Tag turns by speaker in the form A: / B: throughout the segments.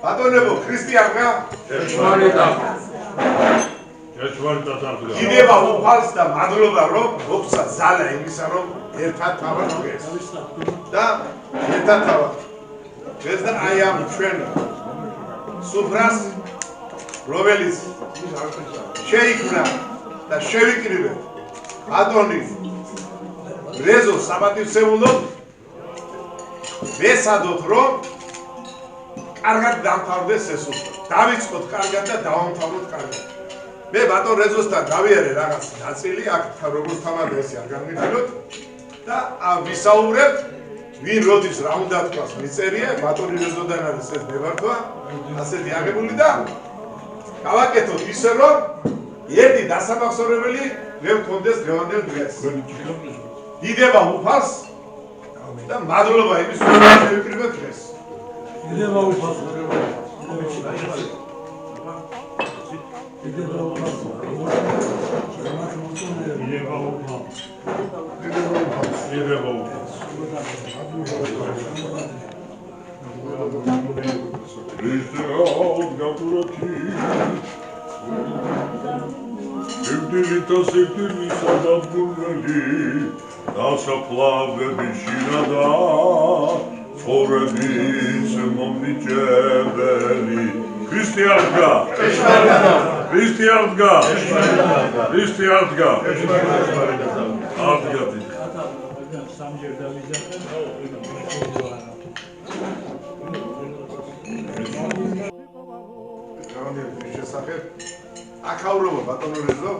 A: ბატონებო, ქრისტიანია?
B: ერთმანეთად.
A: დიდება უფალს და მადლობა რომ მოგცა ძალა იმისა რომ ერთად თავარდგეს. და ერთად თავარდგეს. ეს და აი ამ ჩვენ სუფრას რომელიც შეიქმნა და შევიკრიბეთ ბატონი რეზო საბატივსეულოდ ვესადოთ რომ კარგად დამთავრდეს ეს სუფრა. დავიწყოთ კარგად და დავამთავროთ კარგად. მე ბატონ რეზოსთან გავიარე რაღაც ნაწილი აქ როგორც თამარ-ესე არ განვიხილოთ და ვისაუბრებთ ვინ როდის რა უნდა თქვას მიწერია ბატონი რეზოდან არის ეს მებართვა ასეთი აღებული და გავაკეთოთ ისე რომ ერთი დასამახსოვრებელი მე ვქონდეს დღევანდელ დღეს დიდება უფალს და მადლობა იმის რომ შევიკრიბეთ დღეს
C: დიდება უფალს
B: Христианка! Христианка! Христианка! Ардгати.
A: აქაურობა ბატონო რეზო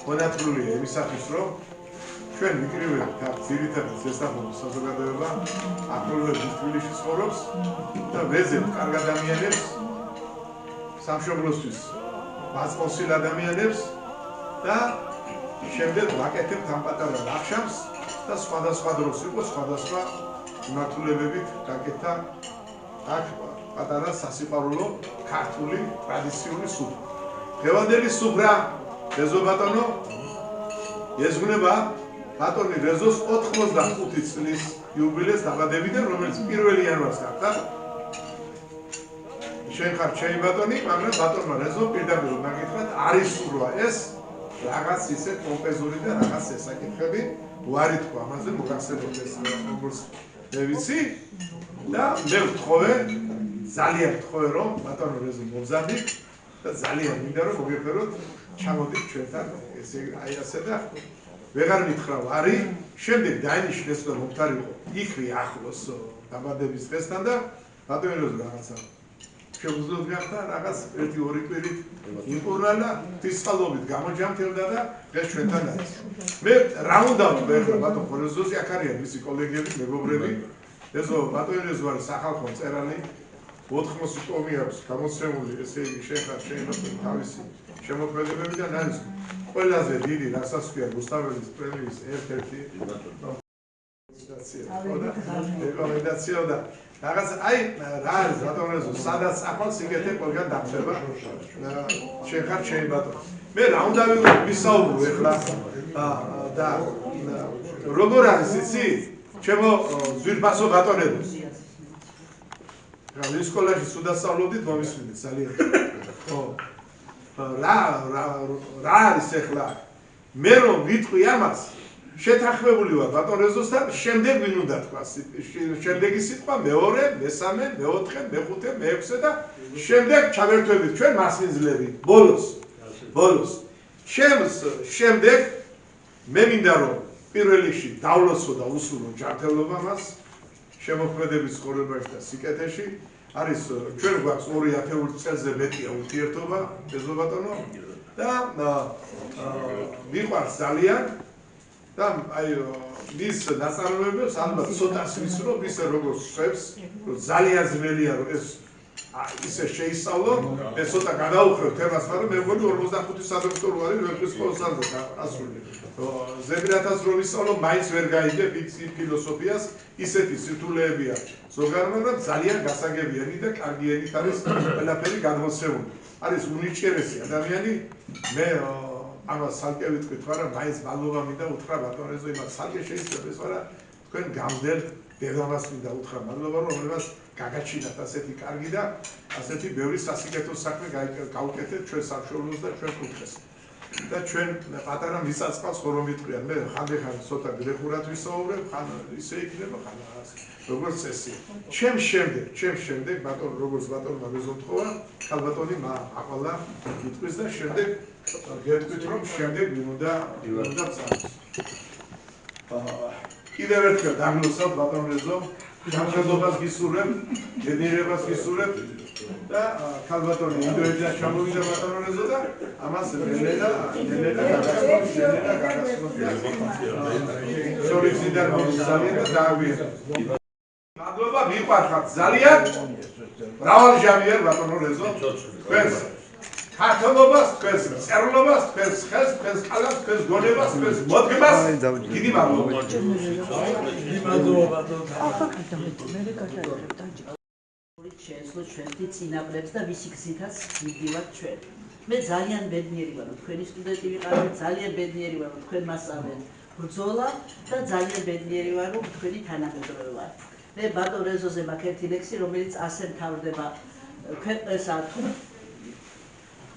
A: მონათლულია იმისათვის რომ ჩვენ ვიკრიბებთ აქ ძირითადად ზესახულის საზოგადოება აქტიურებს თბილისში ცხოვრობს და ვეძებთ კარგ ადამიანებს სამშობლოსთვის მასპოსილ ადამიანებს და შემდეგ ვაკეთებთ ამ პატარა ლახშამს და სხვადასხვა დროს იყო სხვადასხვა მიმართულებებით გაკეთა აქ პატარა სასიყვარულო ქართული ტრადიციული სუფრა. დღევანდელი სუფრა რეზო ბატონო ეზღუნება ბატონი რეზოს 85 წლის იუბილეს დაბადებიდან რომელიც 1 იანვარს გახდა. შენ ხარ ჩემი ბატონი, მაგრამ ბატონმა რეზო პირდაპირ მაგითხრათ არის სურვა ეს რაღაც ისე პომპეზური და რაღაც ესაკითხები უარი თქვა ამაზე მოგახსენებდეს როგორც მე ვიცი და მე ვთხოვე ძალიან ვთხოვე რომ ბატონო რეზო მოგზავნით და ძალიან მინდა რომ მოგეფეროთ ჩამოდით ჩვენთან ესე აი ასე და ვეღარ მითხრა ვარი შემდეგ დაინიშნეს და მომთარიყო იქრი ახლოს დაბადების დღესთან და ბატონოს რაღაცა შეგვიძლია გახდა რაღაც 1-2 კვირით იმპურნალა ფისკალობით გამოჯამთელდა და დღეს ჩვენთან არის. მე რა უნდა ვთქვი ახლა ბატონ ხორეზოზე აქ არიან მისი კოლეგები, მეგობრები. ესო ბატონოს ვარ სახალხო მწერალი 80 ტომი აქვს გამოცემული, ესე იგი შეხარ შეიძლება თავისი შემოქმედებებიდან არის ყველაზე დიდი რასაც ქვია გუსტაველის პრემიის ერთ-ერთი რეკომენდაცია და რაღაც აი რა არის ბატონოს სადაც ახალ სიგეთე ყველგან დამწება შეხარ შეიძლება მე რა უნდა ვისაუბრო ახლა და როგორ არის იცი ჩემო ძვირფასო ბატონებო რა სკოლაში სუდასწავლობდით მომისმინეთ ძალიან ხო რა არის ახლა მე რომ ვიტყვი ამას შეთანხმებული ვარ ბატონ რეზოსთან შემდეგ ვინ უნდა თქვა შემდეგი სიტყვა მეორე მესამე მეოთხე მეხუთე მეექვსე და შემდეგ ჩავერთვებით ჩვენ მასმინძლები ბოლოს ჩემს შემდეგ მე მინდა რომ პირველ რიგში დავლოცო და უსულო ჯანმრთელობა მას შემოქმედების ცხოვრებაში და სიკეთეში არის ჩვენ გვაქვს 2000 წელზე მეტია ურთიერთობა ეზო ბატონო და მიყვარს ძალიან და აი მის ნაწარმოებებს ალბათ ცოტას ვისრო მის როგორც ხვებს ძალიან ძნელია რომ ეს ისე შეისწავლო ეს ცოტა გადაუხევ თემას მაგრამ მე მგონი 45 სადოქტორო არის ვერტყვის კონსალზე ასული ზებრათას რომ ისწავლო მაინც ვერ გაიგებ ის ფილოსოფიას ისეთი სიტულებია ზოგადად მაგრამ ძალიან გასაგებიანი და კარგიანით არის ყველაფერი გადმოცემული არის უნიჭიერესი ადამიანი მე ამას სალკე ვიტყვით მაგრამ მაინც მადლობა მინდა უთხრა ბატონეზო იმას სალკე შეიძლება ეს არა თქვენ გამდელ დედამას მინდა უთხრა მადლობა რომ ამას გაგაჩინათ ასეთი კარგი და ასეთი ბევრი სასიკეთო საქმე გაუკეთეთ ჩვენ სამშობლოს და ჩვენ კუთხეს და ჩვენ პატარა მისაწყალს ხო რომ ვიტყვიან მე ხანდახან ცოტა გრეხურად ვისაუბრებ ხან ისე იქნება ხან როგორც წესი ჩემ შემდეგ ბატონ როგორც ბატონმა მეზოთხოვა ხალბატონი აყოლა ვიტყვის და შემდეგ გეტყვით რომ შემდეგ უნდა წავიდეთ კიდევ ერთხელ დაგლოცავთ ბატონ რეზო ჯანმრთელობას გისურვებ გენერებას გისურვებ და ხალბატონი ინდოეთიდან ჩამოვიდა ბატონ რეზო და ამას ნელა გაგაცნობს შორისიდან ძალიან და დააგვიანებთ მადლობა მიყვარხართ ძალიან მრავალი ჟამიერ ბატონ რეზო თქვენს ქართლობას, თქვენს წერლობას, თქვენს ხელს, თქვენს ყალას, თქვენს გონებას, თქვენს მოდგმას დიდი მადლობა.
D: შეეძლო ჩვენთი წინაპრებს და ვისი გზითაც მივდივართ ჩვენ. მე ძალიან ბედნიერი ვარ, რომ თქვენი სტუდენტი ვიყავით, ძალიან ბედნიერი ვარ, რომ თქვენ მასწავლეთ ბრძოლა და ძალიან ბედნიერი ვარ, რომ თქვენი თანამედროვე ვართ. მე ბატონ რეზოზე მაქვს ერთი ლექსი, რომელიც ასე მთავრდება ქვეყნესა თუ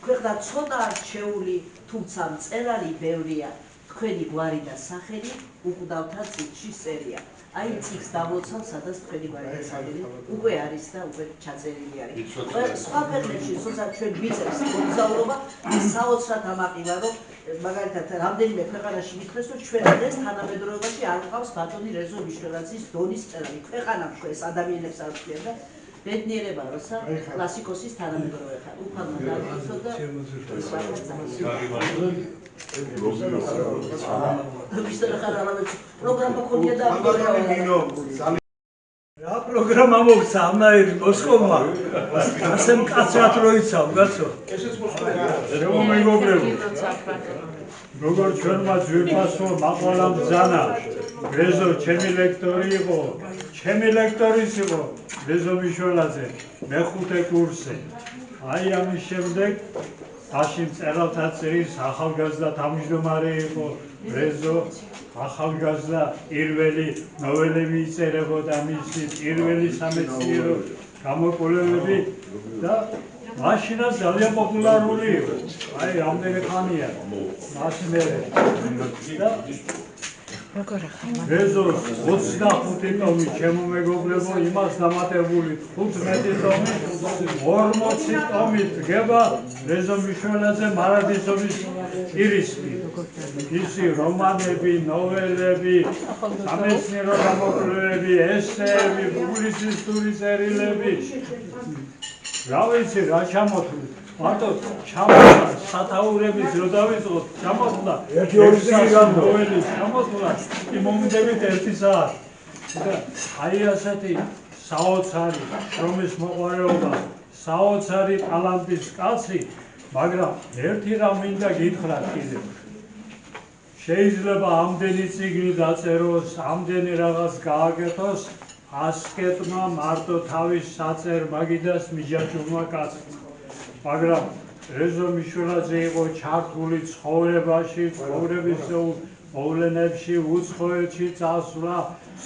D: ქვეყნა ცოტა რჩეული, თუმცა მწერალი ბევრია, თქვენი გვარი და სახელი უკვდავთა წიგნში წერია. აი წიგნს დავლოცავ, სადაც თქვენი გვარი და სახელი უკვე არის და უკვე ჩაწერილი არის. სხვა ქვეყნებში, თუმცა ჩვენ გვიწევს მოგზაურობა, საოცრად ამაყილა, რომ მაგალითად რამდენიმე ქვეყანაში მითხრეს, რომ ჩვენ დღეს თანამედროვეობაში არ გვყავს ბატონი რეზო მიშველაძის დონის მწერალი. ქვეყანა ეს ადამიანებს არ ვქნიან და ბედნიერება როცა კლასიკოსის თანამედროვე ხარ. უფალმა დავიცო და პროგრამა ქონია და
C: რა პროგრამა მოგცა ამნაირი მოსკოვმა ასე მკაცრად როიცავ გაცო რომ მეგობრებო როგორ ჩვენმა ძვირფასო მაყვალა ბრძანა რეზო ჩემი ლექტორი იყო ჩემი ლექტორის იყო რეზო მიშველაძე მეხუთე კურსზე აი ამის შემდეგ აში მწერალთა წერის ახალგაზრდა თავმჯდომარე იყო რეზო ახალგაზრდა პირველი ნოველები იწერებოდა მისი პირველი სამეცნიერო გამოკვლევები და მაშინაც ძალიან პოპულარული იყო აი რამდენი ხანია მაშინ და რეზოს 25 ტომი ჩემო მეგობრებო იმას დამატებული 15 ტომი 40 ტომი დგება რეზო მიშველაძე მარადისოვის ირისკი ისი რომანები, ნოველები, სამეცნიერო გამოკვლევები, ესეები, პუბლიცისტური წერილები რა ვიცი რა ჩამოთვლით მარტო ჩამოთვლა სათაურების რო დავიწყოთ ჩამოთვლა ერთი-ორი წელი გამოველი ჩამოთვლა იმომდებით 1 საათი და აი ასეთი საოცარი შრომის მოყვარეობა საოცარი ტალანტის კაცი მაგრამ ერთი რამ მინდა გითხრათ კიდევ შეიძლება ამდენი წიგნი დაწეროს ამდენი რაღაც გააკეთოს ასკეტმა მარტო თავის საწერ მაგიდას მიჯაჭვმა კაცმა მაგრამ რეზო მიშველაძე იყო ჩართული ცხოვრებაში, ცხოვრების მოვლენებში, უცხოეთში წასვლა,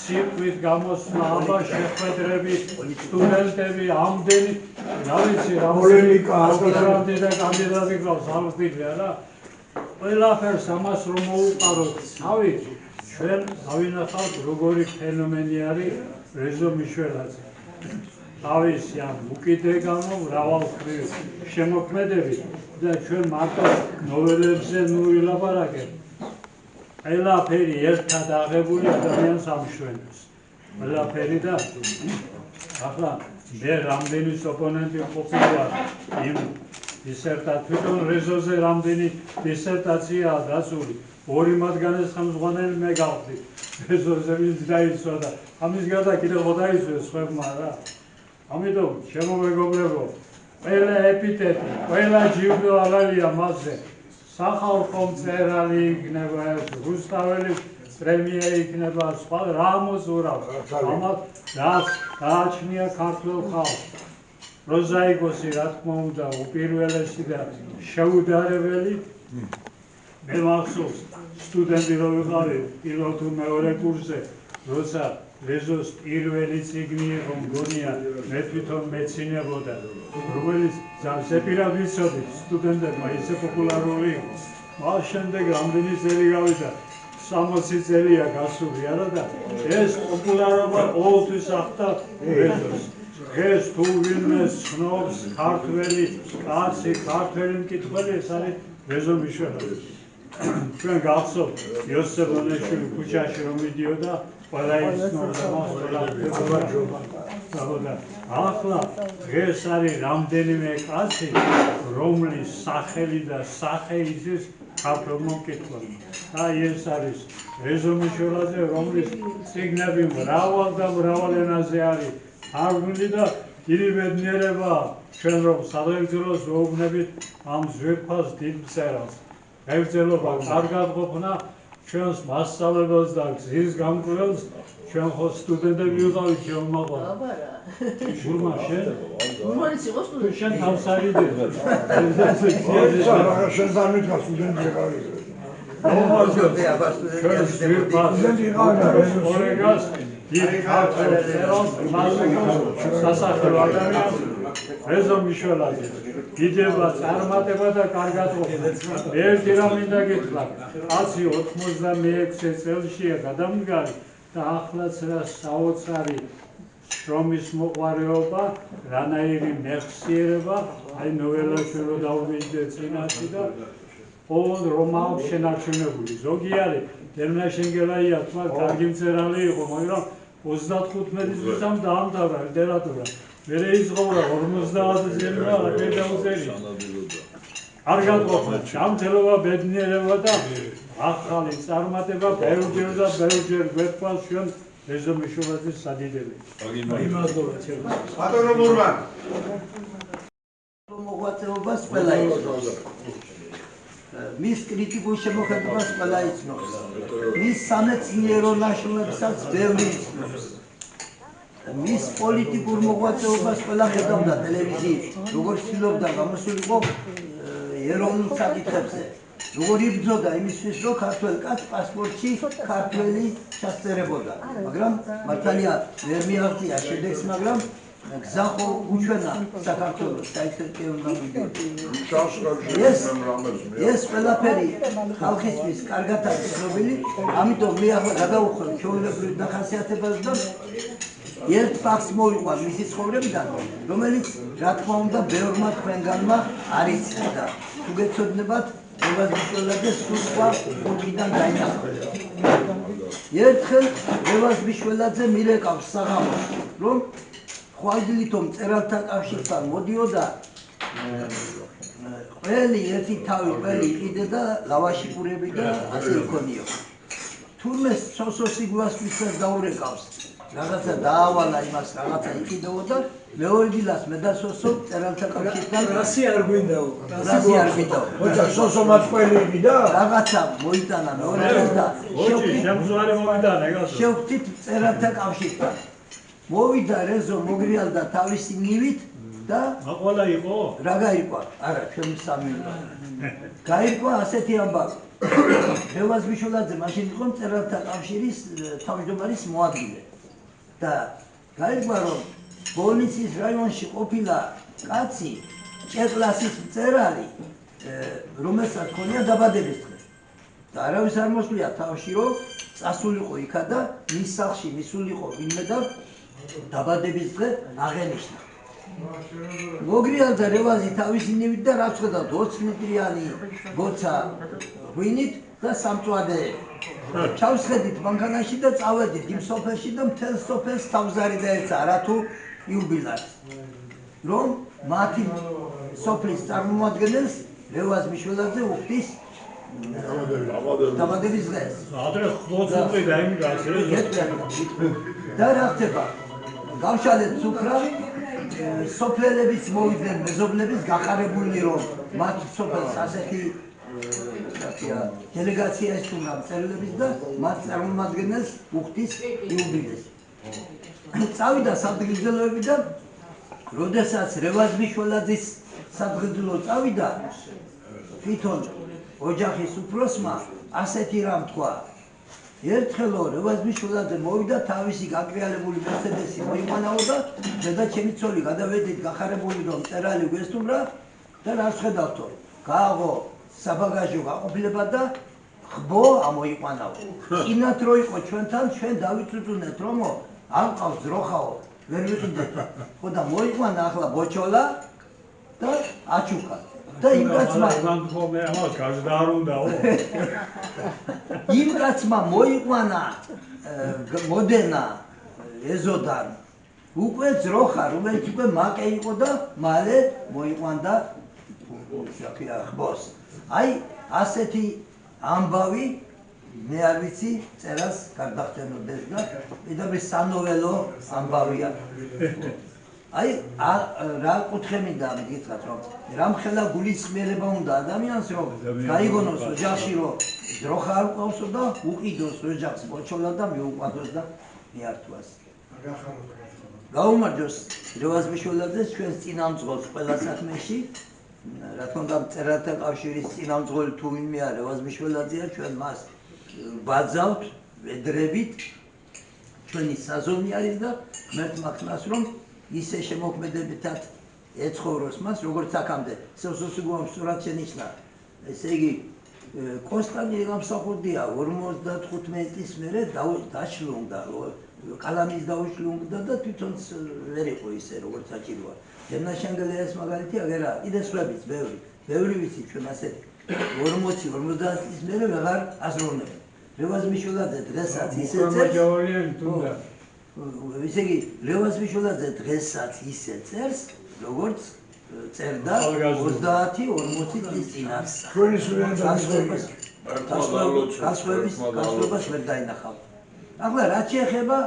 C: სიკვდით გამოსვლა, აბა შეხვედრები, სტუდენტები, ამდენი, რა ვიცი, რამდენი და კანდიდატი გყავს სამწიფე არა? ყველაფერს ამას რომ მოუყაროთ, თავით ჩვენ გავინახავთ როგორი ფენომენი არის რეზო მიშველაძე. თავისი ამ უკიდეგანო მრავალმხრივი შემოქმედებით და ჩვენ მარტო ნოველებზე ვილაპარაკებთ. ყველაფერი ერთად აღებული ადამიანს ამშვენებს. ყველაფერი და ახლა მე რამდენის ოპონენტი ყოფილა იმ დისერტაციონ რეზოზე რამდენი დისერტაციაა დაცული. ორი მათგანის ხელმძღვანელი მე გავხდი. რეზოზე ვინც დაიცვა და ამის გარდა კიდევ დაიცვეს სხვებმა რა. ამიტომ ჩემო მეგობრებო, ყველა ეპიტეტი, ყველა ჯილდო აღალია მასზე. სახალხო მწერალი იქნება, რუსთაველის პრემია იქნება, სხვა რა მოსურავს. ამათ რაც გააჩნია ქართულ ხალხს. პროზაიკოსი რა თქმა უნდა უპირველესი და შეუდარებელი. მე მახსოვს სტუდენტი რო ვიყავი პირველ თუ მეორე კურსზე, როცა რეზოს პირველი წიგნი იყო მგონია მე თვითონ მეცინებოდა რომელიც ზეპირად ვიცოდი სტუდენტებმა ისე პოპულარული იყო მას შემდეგ რამდენი წელი გავიდა 60 წელია გასული არა და ეს პოპულარობა ყოველთვის ახდა რეზოს დღეს თუ ვინმე ცნობს ქართველი კაცი ქართველი მკითხველი ეს არის რეზო მიშველაძე ჩვენ გახსოვთ იოსებ ბონეშვილი ქუჩაში რომ მიდიოდა ყველა იცნობდა ახლა დღეს არის რამდენიმე კაცი რომლის სახელი და სახე იცის ქართველმა მკითხველმა აი ეს არის რეზო მიშველაძე რომლის წიგნები მრავალ და მრავალ ენაზე არის თარგმნილი და დიდი ბედნიერება ჩვენ რომ სადღეგრძელოს ვეუბნებით ამ ძვირფას დიდ მწერალს ღერძელობა კარგად ყოფნა ჩვენს მასწავლებელს და გზის გამკვლელს ჩვენ ხო სტუდენტები ვიყავით ჩვენ მოყვა გურმა შენ
D: გურმანის იყო სტუდენტი
C: შენ თავს არიდე
E: შენ დამიტყვა სტუდენტი იყავი
C: კოლეგას დიდი ქართველებს სასახლე ადამიანს რეზო მიშველაძე დიდება წარმატება და კარგად ყოფნა ერთი რამ მინდა გითხრა კაცი 96 წელშია გადამდგარი და ახლაც რა საოცარი შრომის მოყვარეობა რანაირი მეხსიერება აი ნოველაში რო დავმიჯდე წინაში და ყოველ რომაულ შენარჩუნებული ზოგი არის დერნა შენგელაია თმა კარგი მწერალი იყო მაგრამ 35 წლისამ დაამთავრა ლიტერატურა მერე იზღვრა 50 წელი და არ დაუწერი კარგად ყოფნა ჯანმრთელობა ბედნიერება და ახალი წარმატება ბევრჯერ და ბევრჯერ გვეთქვას ჩვენ რეზო მიშველაძის სადიდები იმასდროულად ჩემო
A: ბატონო მურმან
F: მოღვაწეობას ყველა იცნობს მის კრიტიკულ შემოქმედებას ყველა იცნობს მის სამეცნიერო ნაშრომებსაც ბევრი იცნობს მის პოლიტიკურ მოღვაწეობას ყველა ხედავდა ტელევიზიით როგორ ცდილობდა გამოსულიყო ეროვნულ საკითხებზე როგორ იბრძოდა იმისთვის რომ ქართველ კაცს პასპორტში ქართველი ჩასწერებოდა მაგრამ მართალია ვერ მიაღწია შედეგს მაგრამ გზახო უჩვენა საქართველოს საერთო უნდა ეს ყველაფერი ხალხისთვის კარგად არის ცნობილი, ამიტომ მე ახლა გადავუხმებ ჩვეულებრივ დახასიათებას და ერთ ფაქტს მოვიყვან მისი ცხოვრებიდან, რომელიც რა თქმა უნდა ბევრმა თქვენგანმა არ იცით და თუ გეცოდნებათ რევაზ მიშველაძე სულ სხვა კუთხიდან დაინახა. ერთხელ რევაზ მიშველაძე მირეკავს საღამოს, რომ ხვალდილითო მწერალთა კავშირთან მოდიოდა ყველი ერთი თავი ყველი იყიდე და ლავაში პურები და ასე იქონიო. თურმე სოსოსი გვასვისას დაურეკავს. რაღაცა დაავალა იმას რაღაცა იყიდეოდა მეორე დილას მე და სოსო მწერალთა კავშირთან
E: რასი არ გვინდაო
F: რასი არ გვინდაო
E: ოცა სოსო მაწყველი იყიდა
F: რაღაცა მოიტანა მეორე დილს და
C: შემზვარი მომიტანა ეგას
F: შევხვდით მწერალთა კავშირთან მოვიდა რეზო მოგრიალდა თავისი ნივით და
C: აყოლა იყო
F: რა გაირკვა არა ჩვენ სამი გაირკვა ასეთი ამბავი რევაზ მიშველაძე მაშინ იყო მწერალთა კავშირის თავმჯდომარის მოადგილე და გაირკვა რომ ბოლნიცის რაიონში ყოფილა კაცი ჭეკლასის მწერალი რომელსაც ჰქონია დაბადების დღე და არავის არ მოსვლია თავში რომ წასულიყო იქა და მის სახლში მისულიყო ვინმე და დაბადების დღე აღენიშნა მოგრიალდა რევაზი თავისი ნივით და რაც ხედავთ 20 მეტრიანი ბოცა ღვინით და სამწვადეები ჩავსხედით მანქანაში და წავედით იმ სოფელში და მთელ სოფელს თავზარი დაეცა არათუ იუბილარს რომ მათი სოფლის წარმომადგენელს რევაზ მიშველაძე უხდის დაბადების დღეს
C: ადრე ხლოწუყი დაიმგას
F: და რა ხდება გავშალეთ სუფრა სოფლელების მოვიდნენ მეზობლების გახარებული რომ მათ სოფელს ასეთი დელეგაცია ესტუმრა მწერლების და მათ წარმომადგენელს უხდის იუბილეს წავიდა სადღეგრძელოები და როდესაც რევაზ მიშველაძის სადღეგრძელო წავიდა თვითონ ოჯახის უფროსმა ასეთი რამ თქვა ერთხელო რევაზ მიშველაძე მოვიდა თავისი გაკრიალებული მერცედესი მოიყვანაო და ზედა ჩემი ცოლი გადავედით გახარებული რომ მწერალი გვესტუმრა და რას ხედავთო გააღო საბაგაჟო გაყოფილება და ხბო ამოიყვანაო წინათ რო იყო ჩვენთან ჩვენ დავიწუწუნეთ რომო არ ყავს ძროხაო ვერ ვიყიდეთ ხო და მოიყვანა ახლა ბოჩოლა და აჩუქა და იმ კაცმა
C: მე ამას გარდა არ უნდაო
F: იმ კაცმა მოიყვანა მოდენა ეზოდან უკვე ძროხა რომელიც უკვე მაკე იყო და მალე მოიყვანდა ხბოს აი ასეთი ამბავი მე არ ვიცი წერას გარდახტენოდეს და პირდაპირ სანოველო ამბავია აი რა კუთხემიდა მიგითხრათ რომ რამხელა გულისხმიერება უნდა ადამიანს რომ გაიგონოს ოჯახში რომ ძროხა არ ყავსო და უყიდოს ოჯახს მოჩოლა და მიუყვადოს და მიართვას გაუმარჯოს რევაზ მიშველაძეს ჩვენს წინამძღოლს ყველა საქმეში რა თქმა უნდა მწერალთა კავშირის წინამძღოლი თუ ვინმე არის რევაზ მიშველაძეა ჩვენ მას ბაძავთ ვედრებით ჩვენი საზომი არის და მერტმა ხმას რომ ისე შემოქმედებითად ეცხოვროს მას როგორც აქამდე სოსოსიგუამ სწორად შენიშნა ესე იგი კონსტანტინე გამსახურდია 55 წლის მერე დაშლუნდა კალამის დაუშლუნდა და თვითონ ვერ იყო ისე როგორც საჭიროა დემნაშანგელიას მაგალითი აგერა კიდე სხვებიც ბევრი ვიცი ჩვენ ასეთი 40-50 წლის მერე ვეღარ აზროვნებ რევაზ მიშველაძე დღესაც ისე წერს ისე იგი რევაზ მიშველაძე დღესაც ისე წერს როგორც წერდა 30-40 წლის წინას
E: ჩვენი სულენდების
F: გასხვებას ვერ დაინახავ ახლა რაც შეეხება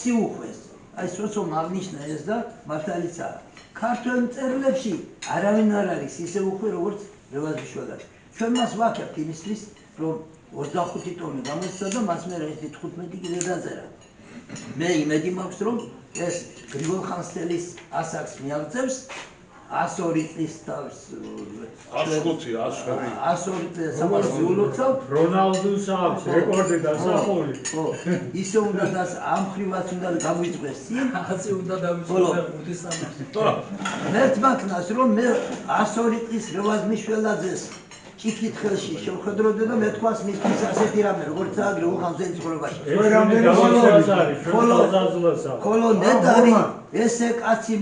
F: სიუხვეს აი სოცო აღნიშნა ეს და მართალიცაა ქართულ მწერლებში არავინ არ არის ისე უხვი როგორც რევაზ მიშველაძე ჩვენ მას ვაქებთ იმისთვის რომ 25 ტომი გამოსცა და მას მე ერთი 15 კიდე დაწერა მე იმედი მაქვს რომ ეს გრიგოლ ხანძთელის ასაკს მიაღწევს 102 წლის თავს
B: 105
F: წლის სამას ვულოცავ
C: რონალდუს აქვს რეკორდი დასახული.
F: ხო ისე უნდა დას ამ ხრივაც უნდა გამოიწვიეს წინ
D: ასე უნდა დავიწყო ხუთის სამას.
F: მერტმაკნას რომ მე 102 წლის რევაზ მიშველაძეს ჭიქითხელში შევხედროდე და მეთქვას მისთვის ასეთი რამე როგორც აგრე უხანძენ ცხოვრებაში. ხოლო ნეტარი ესე კაცი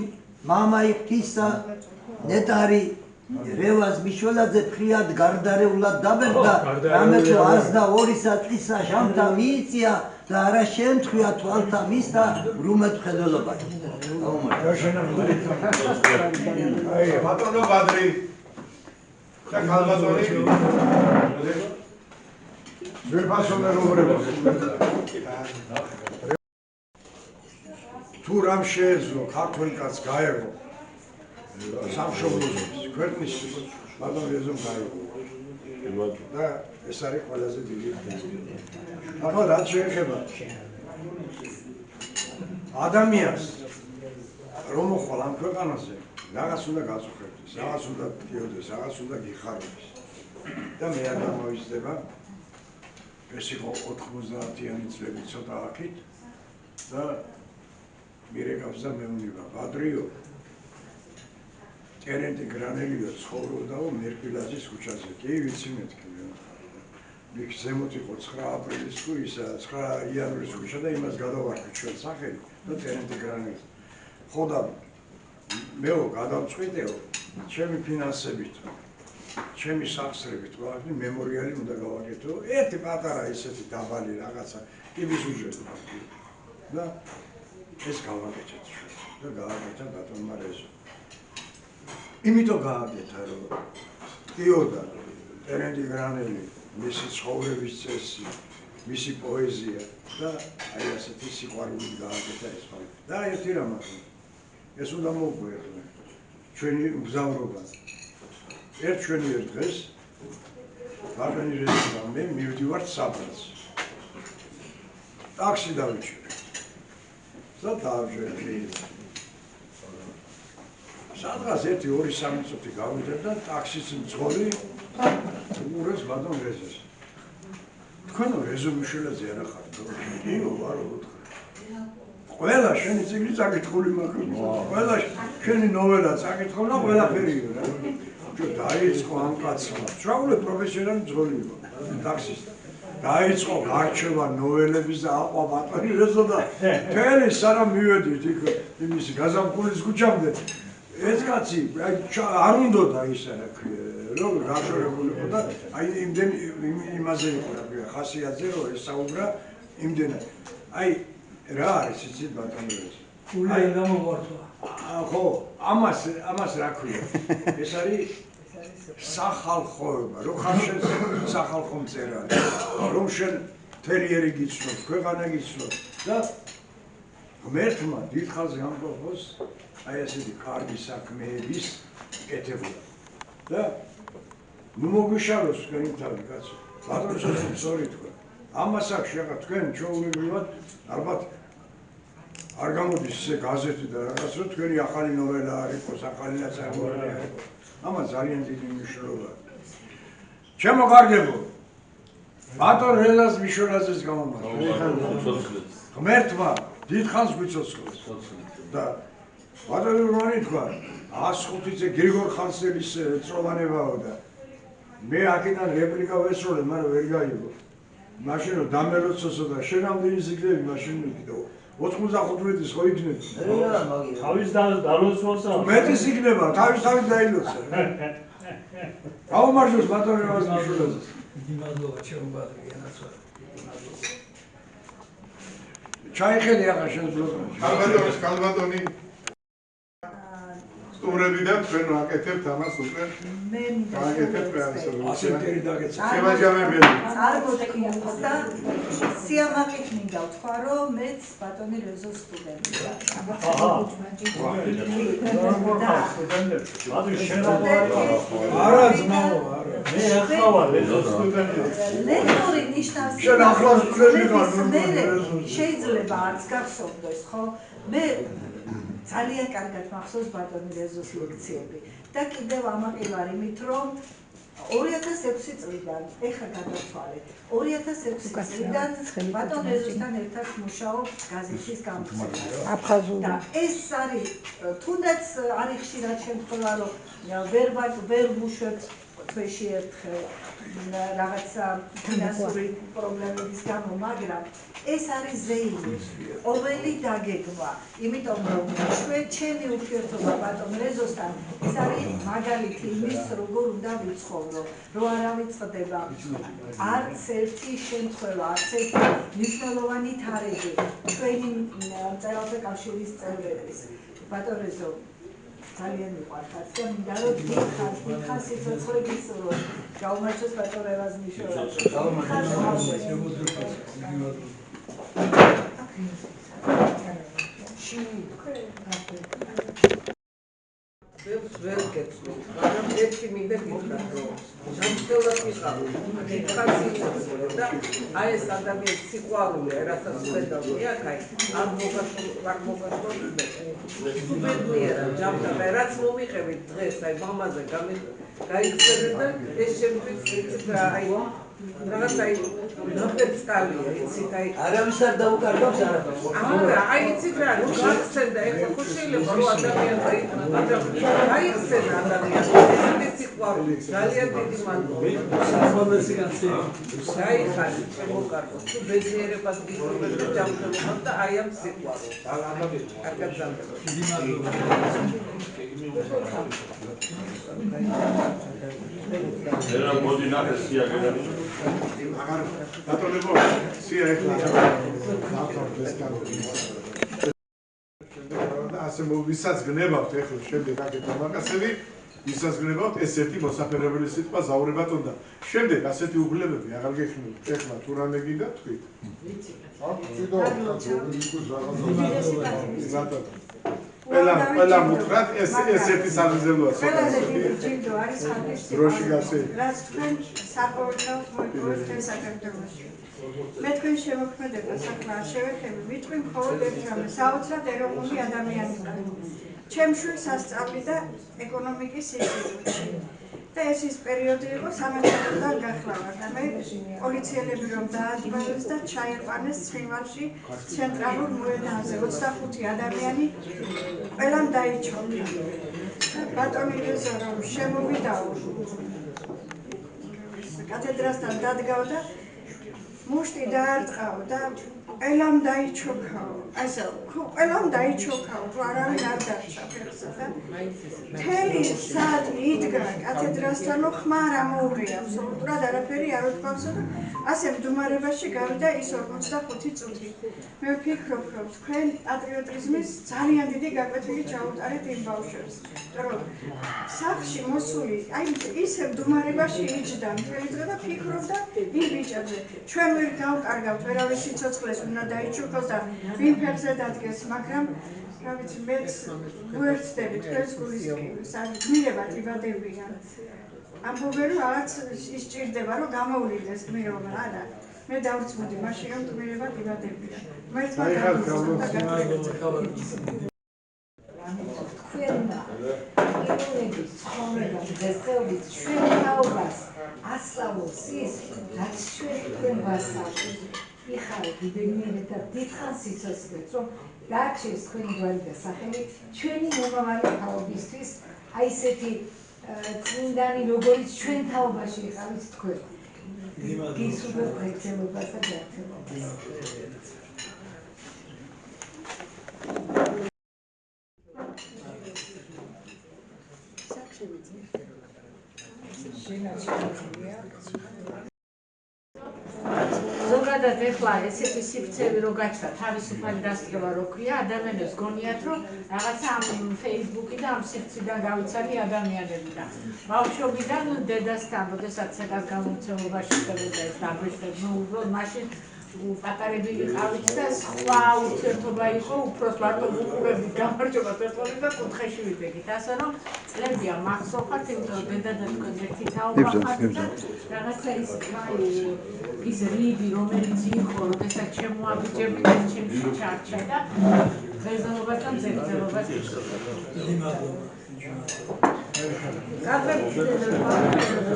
F: მამა იყთისა ნეტარი რევაზ მიშველაძე ფრიად გარდარეულად დაბერდა რამე თუ 102 წლისა ჟამთა მიიწია და არა შემთხვია თვალთა მისთა რუმეთ ხედველობაში.
A: ბატონო ბადრი და ქალბატონი ვერფასონე რომრება თუ რამ შეეძლო ქართველ კაცს გაეღო სამშობლოს ქვეყნის ბატონ რეზომ გაეღო და ეს არის ყველაზე დიდი ახლა რაც შეეხება ადამიანს რომ მოხვალ ამ ქვეყანაზე რაღაც უნდა გაწუხებდეს, რაღაც უნდა დიოდეს, რაღაც უნდა გიხარდეს და მე არ გამოვიზრდება ეს იყო 90-იანი წლები ცოტა აქით და მირეკავს და მეუნება ბადრიო ტერენტი გრანელიო ცხოვრობდაო მერკვილაძის ქუჩაზე კი ვიცი მეთქი იქ ზემოთ იყო 9 აპრილის თუ ისა 9 იანვრის ქუჩა და იმას გადავარქვი ჩვენ სახელი და ტერენტი გრანელი ხო და მეო გადავწყვიტეო ჩემი ფინანსებით ჩემი სახსრებით ვარდი მემორიალი უნდა გავაკეთო ერთი პატარა ისეთი დაბალი რაღაცა იმის უჯრედო და ეს გავაკეთეთ და გააკეთა ბატონმა რეზო იმიტომ გააკეთა რომ ტყიოდა ტერენტი გრანელი მისი ცხოვრების წესი მისი პოეზია და აი ასეთი სიყვარული გააკეთა ეს ხალხი და ერთი რამ ეს უნდა მოგვიერთო ჩვენი მგზავრობა ერთ ჩვენი ერთ დღეს ბატონი რეზო მე მივდივართ საბრალს ტაქსი დავიჭირე და დავჯერე სადღაც 1-2-3 წუთი გავიდებ და ტაქსის მძღოლი უყურებს ბატონ რეზოს თქვენ რეზო მიშველაძე არა ხართ იო ვარო ყველა შენი წიგნი წაკითხული მაქვს ყველა შენი ნოველა წაკითხული და ყველაფერია რა დაიწყო ამ კაცმა შრაულე პროფესიონალი მძღოლი იყო ტაქსისტი დაიწყო გარჩევა ნოველების და აყვა ბატონი რეზო და მთელი სანამ მივედით იქ იმის გაზამკულის ქუჩამდე ეს კაცი არ უნდოდა ის რა ქვია რომ გაშორებული იყო და აი იმდენ იმაზე იყო რა ქვია ხასიათზე რომ ესაუბრა იმდენად აი რა არის იცით ბატონო ეს
E: კულია გამოგვართვა
A: ხო ამას რა ქვია ეს არის სახალხოება რომ ხარ შენ სახალხო მწერალი რომ შენ თერიერი გიცნობ ქვეყანა გიცნობ და ღმერთმა დიდხანს გამყოფოს აი ასეთი კარგი საქმეების კეთებულა და ნუ მოგვიშალოს თქვენი თავი კაცო ბატონო სწორი თქვა ამას აქ შეღა თქვენ ჩვეულებრივად ალბათ არ გამოდის ესე გაზეთი და რაღაც რომ თქვენი ახალი ნოველა არ იყოს ახალი ნაწარმოები არ იყოს ამას ძალიან დიდი მნიშვნელობა ჩემო კარგებო ბატონ რეზოს მიშველაძეს გამომართვა ღმერთმა დიდხანს გვიცოცხლეს და ბატონი რომანი თქვა 105-ზე გრიგორ ხანძელის წროვანებაო და მე აქედან რეპლიკა ვესროლე მაგრამ ვერ გაიგო მაშინ რომ დამელოცოსო და შენამდენი ზიგრები მაშინ მიგდო 95-ის ხო იქნება
C: თავის დალოცვასა
A: მეტის იქნება თავის დაილოცა გაუმარჯოს ბატონი რევაზ მიშველაძეს
E: მადლობა ჩემო ბატონი ანაცვალე
A: ჩაიხედე ახლა შენ ბლოკში კალბატონი სტუმრები და ჩვენ ვაკეთებთ ამას უკვე
G: მე
A: ვაკეთებთ ასეთერი დაგეცა შემაჯამებელი
G: წარმოგიდგენთ და სიამაყით მინდა ვთქვა რომ მეც ბატონი რეზოს სტუდენტია
A: არა ძმაო არა
C: მე ახლა ვარ რეზოს სტუდენტი
G: ლექტორი ნიშნავს
A: შენ ახლა სტუდენტი ხარ
G: შეიძლება არც გახსოვდეს ხო მე ძალიან კარგად მახსოვს ბატონი რეზოს ლექციები და კიდევ ამაყილარ იმით რომ 2006 წლიდან ეხლა გადავთვალე 2006 წლიდან ბატონ რეზოსთან ერთად მუშაობ გაზეთის გამოცემაში და ეს არის თუნდაც არის ხშირად შემთხვევა რომ ვერ ვუშვებთ თვეში ერთხელ რაღაცა ფინანსური პრობლემების გამო მაგრამ ეს არის ზეიმი ყოველი დაგეგმვა იმიტომ რომ ჩემი ურთიერთობა ბატონ რეზოსთან ეს არის მაგალითი იმის როგორ უნდა ვიცხოვრო რომ არ ავიწყდება არც ერთი შემთხვევა არც ერთი მნიშვნელოვანი თარიღი ჩვენი მწერალთა კავშირის წევრების ბატონ რეზო ძალიან მიყვარხარ და მინდა რომ დიხარ სიცოცხლე გისურვო გაუმარჯოს ბატონ ერაზმიშვილო
H: ვერ გეცნობ, მაგრამ ერთი მინდა გითხრათ, რომ ჯანმრთელად ვიყავ, გითხარით და აი ეს ადამიანის სიყვარული, რასაც ხედავდი აქ, არ მოგაშორდა ბედნიერა ჯანმრთელობა, რაც მომიყევით დღეს, აი მამაზე გაიხსენეთ და ეს შემთხვევით აი რაღაც აი ნაფერწკალია, იცით აი
F: არავის არ დაუკარგავს არაფერს.
H: არა, აი იცით რა, ნუ გახსენდა, ეხლა ხო შეიძლება რომ ადამიანს გაიხსენა ადამიანს, ეს სიყვარული, ძალიან დიდი მადლობა.
E: სამომესი განცე.
H: გაიხარი, შემოკარგო, თუ ბედნიერებას გისურვებ და ჯანმრთელობას და აი ამ სიყვარულს. კარგად ზამთრობ.
E: დიდი მადლობა.
B: ერა მოდი ნახე სია გერანი.
A: აღარ ბატონებო სია ეხლა დავთვალეს კარგი და ასე ვისაც გნებავთ ეხლა შემდეგ აქეთ ამაკაცები ვისაც გნებავთ ეს ერთი მოსაფერებელი სიტყვა ზაური ბატონ და შემდეგ ასეთი უბლებები აღარ გეხმით ეხლა თუ რამე გინდა თქვით ყველა მუთხრად ეს ერთი სამიზელოა
G: ყველაზე დიდი ჯილდო არის ხალხის
A: დროში გასე
G: რაც თქვენ საყოველთაოდ მოიპოვეთ თქვენ საქართველოში მე თქვენ შემოქმედებას ახლა არ შევეხები ვიტყვი მხოლოდ ერთ რამეს საოცრად ეროვნული ადამიანი ვარ ჩემ შვილს ასწავლიდა ეკონომიკის ინსტიტუტში და ეს ის პერიოდი იყო სამართლებიდან გახლავართ მე პოლიციელები რომ დაატბილეს და ჩაიყვანეს ცხინვალში ცენტრალურ მოედანზე 25 ადამიანი ყველამ დაიჩოქა ბატონი რეზო რომ შემოვიდაო კათედრასთან დადგავდა მუშტი დაარტყაო და ყველამ დაიჩოქაო ასე ყველამ დაიჩოქაო რომ არავინ არ დარჩა ფეხსა და მთელი საათი იდგა კათედრასთან ხმარ ამოუღია აბსოლუტურად არაფერი არ უთქვამსო და ასე მდგომარეობაში გავიდა ის 45 წუთი მე ვფიქრობ რომ თქვენ პატრიოტიზმის ძალიან დიდი გაკვეთილი ჩაუტარეთ იმ ბავშვებს რომ სახლში მოსული აი ისე მდგომარეობაში იჯდა მთელი დღე და ფიქრობდა იმ ბიჭებზე ჩვენ ვერ გავკარგავთ ვერავის სიცოცხლეს უნდა დაიჩუქოს და ვინ ფეხზე დადგეს მაგრამ რა ვიცი მე ვუერთდები თქვენს გულისკენ გმირებად იბადებიან ამბობენ რომ რაღაც ისჭირდება რომ გამოულიდეს გმირობა არა მე დავრწმუნდი მაშინ რომ გმირებად იბადებიან მართლა თქვენმა ირონების ცხოვრება დღესდღეობით ჩვენ თაობას ასწავლოს ის რაც ჩვენ თქვენ ვასწავლეთ იხარე გიბეგნიერეთ და დიდხანს სიცოცხლეთ რომ დაარჩეს თქვენი გვარი და სახელი ჩვენი მომავალი თაობისთვის აი ესეთი წმინდანი როგორც ჩვენ თაობაში იყავით თქვენ გისურვებთ ღირსებას და ჯანმრთელობას
D: ზოგადად ეხლა ესეთი სივრცეები რო გაჩნდა თავისუფალი დასწრება რო ქვია ადამიანებს გონიათ რომ რაღაცა ამ Facebook-ი და ამ სივრციდან გავიცანი ადამიანები და ბავშვობიდან დედასთან როდესაც ცეკას გამომცემლობაში ხდებოდა ეს დაგვეშტებ ნუ უბრალოდ მაშინ პატარები ვიყავით და სხვა ურთიერთობა იყო უფრო მარტო უყურებით გამარჯობა პერსონაჟი და კუთხეში ვიბეგით ასე რომ წლებია მახსოვხართ იმიტომ დედა და თქვენ ერთი თაობა ხართ და რაღაცა ის რიგი რომელიც იყო როდესაც შემოაბიჯებინეთ ჩემში ჩარჩა და
G: ბეზნობასთან ზეგრძელობას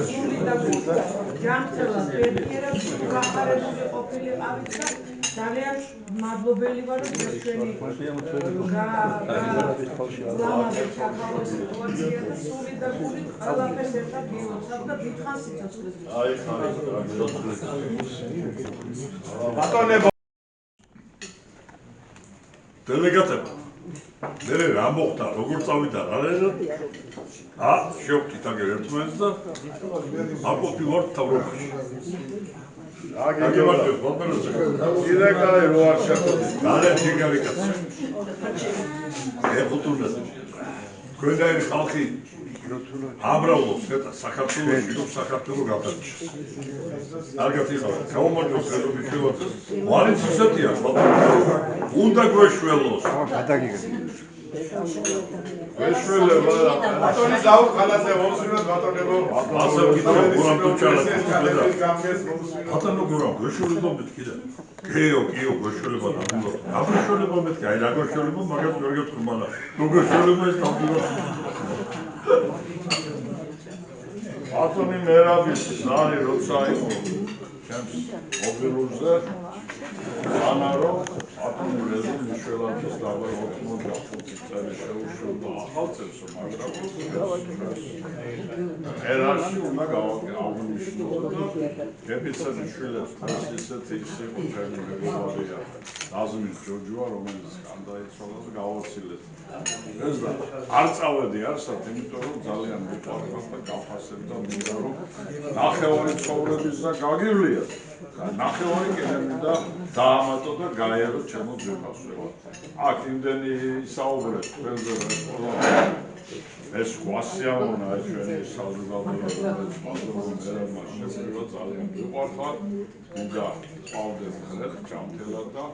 G: სული და გულდა ჯანმრთელად ბედნიერად გახარებული ყოფილიყავით და ძალიან მადლობელი ვარ რომ ეს ჩვენი ლამაზი ჩაქავა სიტუაცია და სული და გულით ყველაფერს ერთად გილოცავ და გითხრან სიცოცხლეს
A: ბატონებო
B: დელეგატებო მე რა მოხდა როგორ წავიდა რა შევხვდით აგერ ერთმანეთს და აკოპილოთ თავრობაში აგებარდეთ ბოლპეროზე
A: დირექტორი რო არ შეხვდით
B: ძალიან ჯიგარი კაცი ეხუთუნდას გვენდაირი ხალხი ამრავლობს და საქართველოში რომ საქართველო გადარჩეს კარგად იღავ გამომართოს რეგები შევაწ ვარიც ისეთია უნდა გვეშველოს
A: ვეშველება ბატონი დაუ ხალაზე მოსვინოთ ბატონებო
B: ასე ვკითხავ გურამ თუჩალას
A: ბატონო
B: გურამ გვეშველება მეთქიდა გეო გვეშველება დაგვეშველება მეთქი აი რა გვეშველება მაგას ვერ გეტყვი მაგრამ თუ გვეშველება ეს დავდივარ
A: ბატონი მერაბის ზარი როცა იყო ჩემს ოპეროზე ანარო ბატონი რეზო მიშველაძის დაბა 85 წელი შეუშვება ახალ წელს მაგრამ ერაში უნდა გავაგზავნო და გეპიცები შვილებს ისეთი ფერმერია დაზმის ჯოჯოა რომელიც განდაიცვალა და გავაცილეთ ეს და არ წავედი არსად იმიტომ რომ ძალიან მიყვარდა და გავფასებდა მინდა რომ ნახევარი ცხოვრების და გაგივლია ნახევარი კიდე მინდა დაამატო და გაიარო ჩემო ძვირფასვება აქ იმდენი ისაუბრეთ ყველზე ეს გვასიამონა ჩვენი საზოგადოება ეს მადლობა მერაბმა ძალიან მიყვარხარ მინდა წავდეთ ხლეთ ჯამთელად და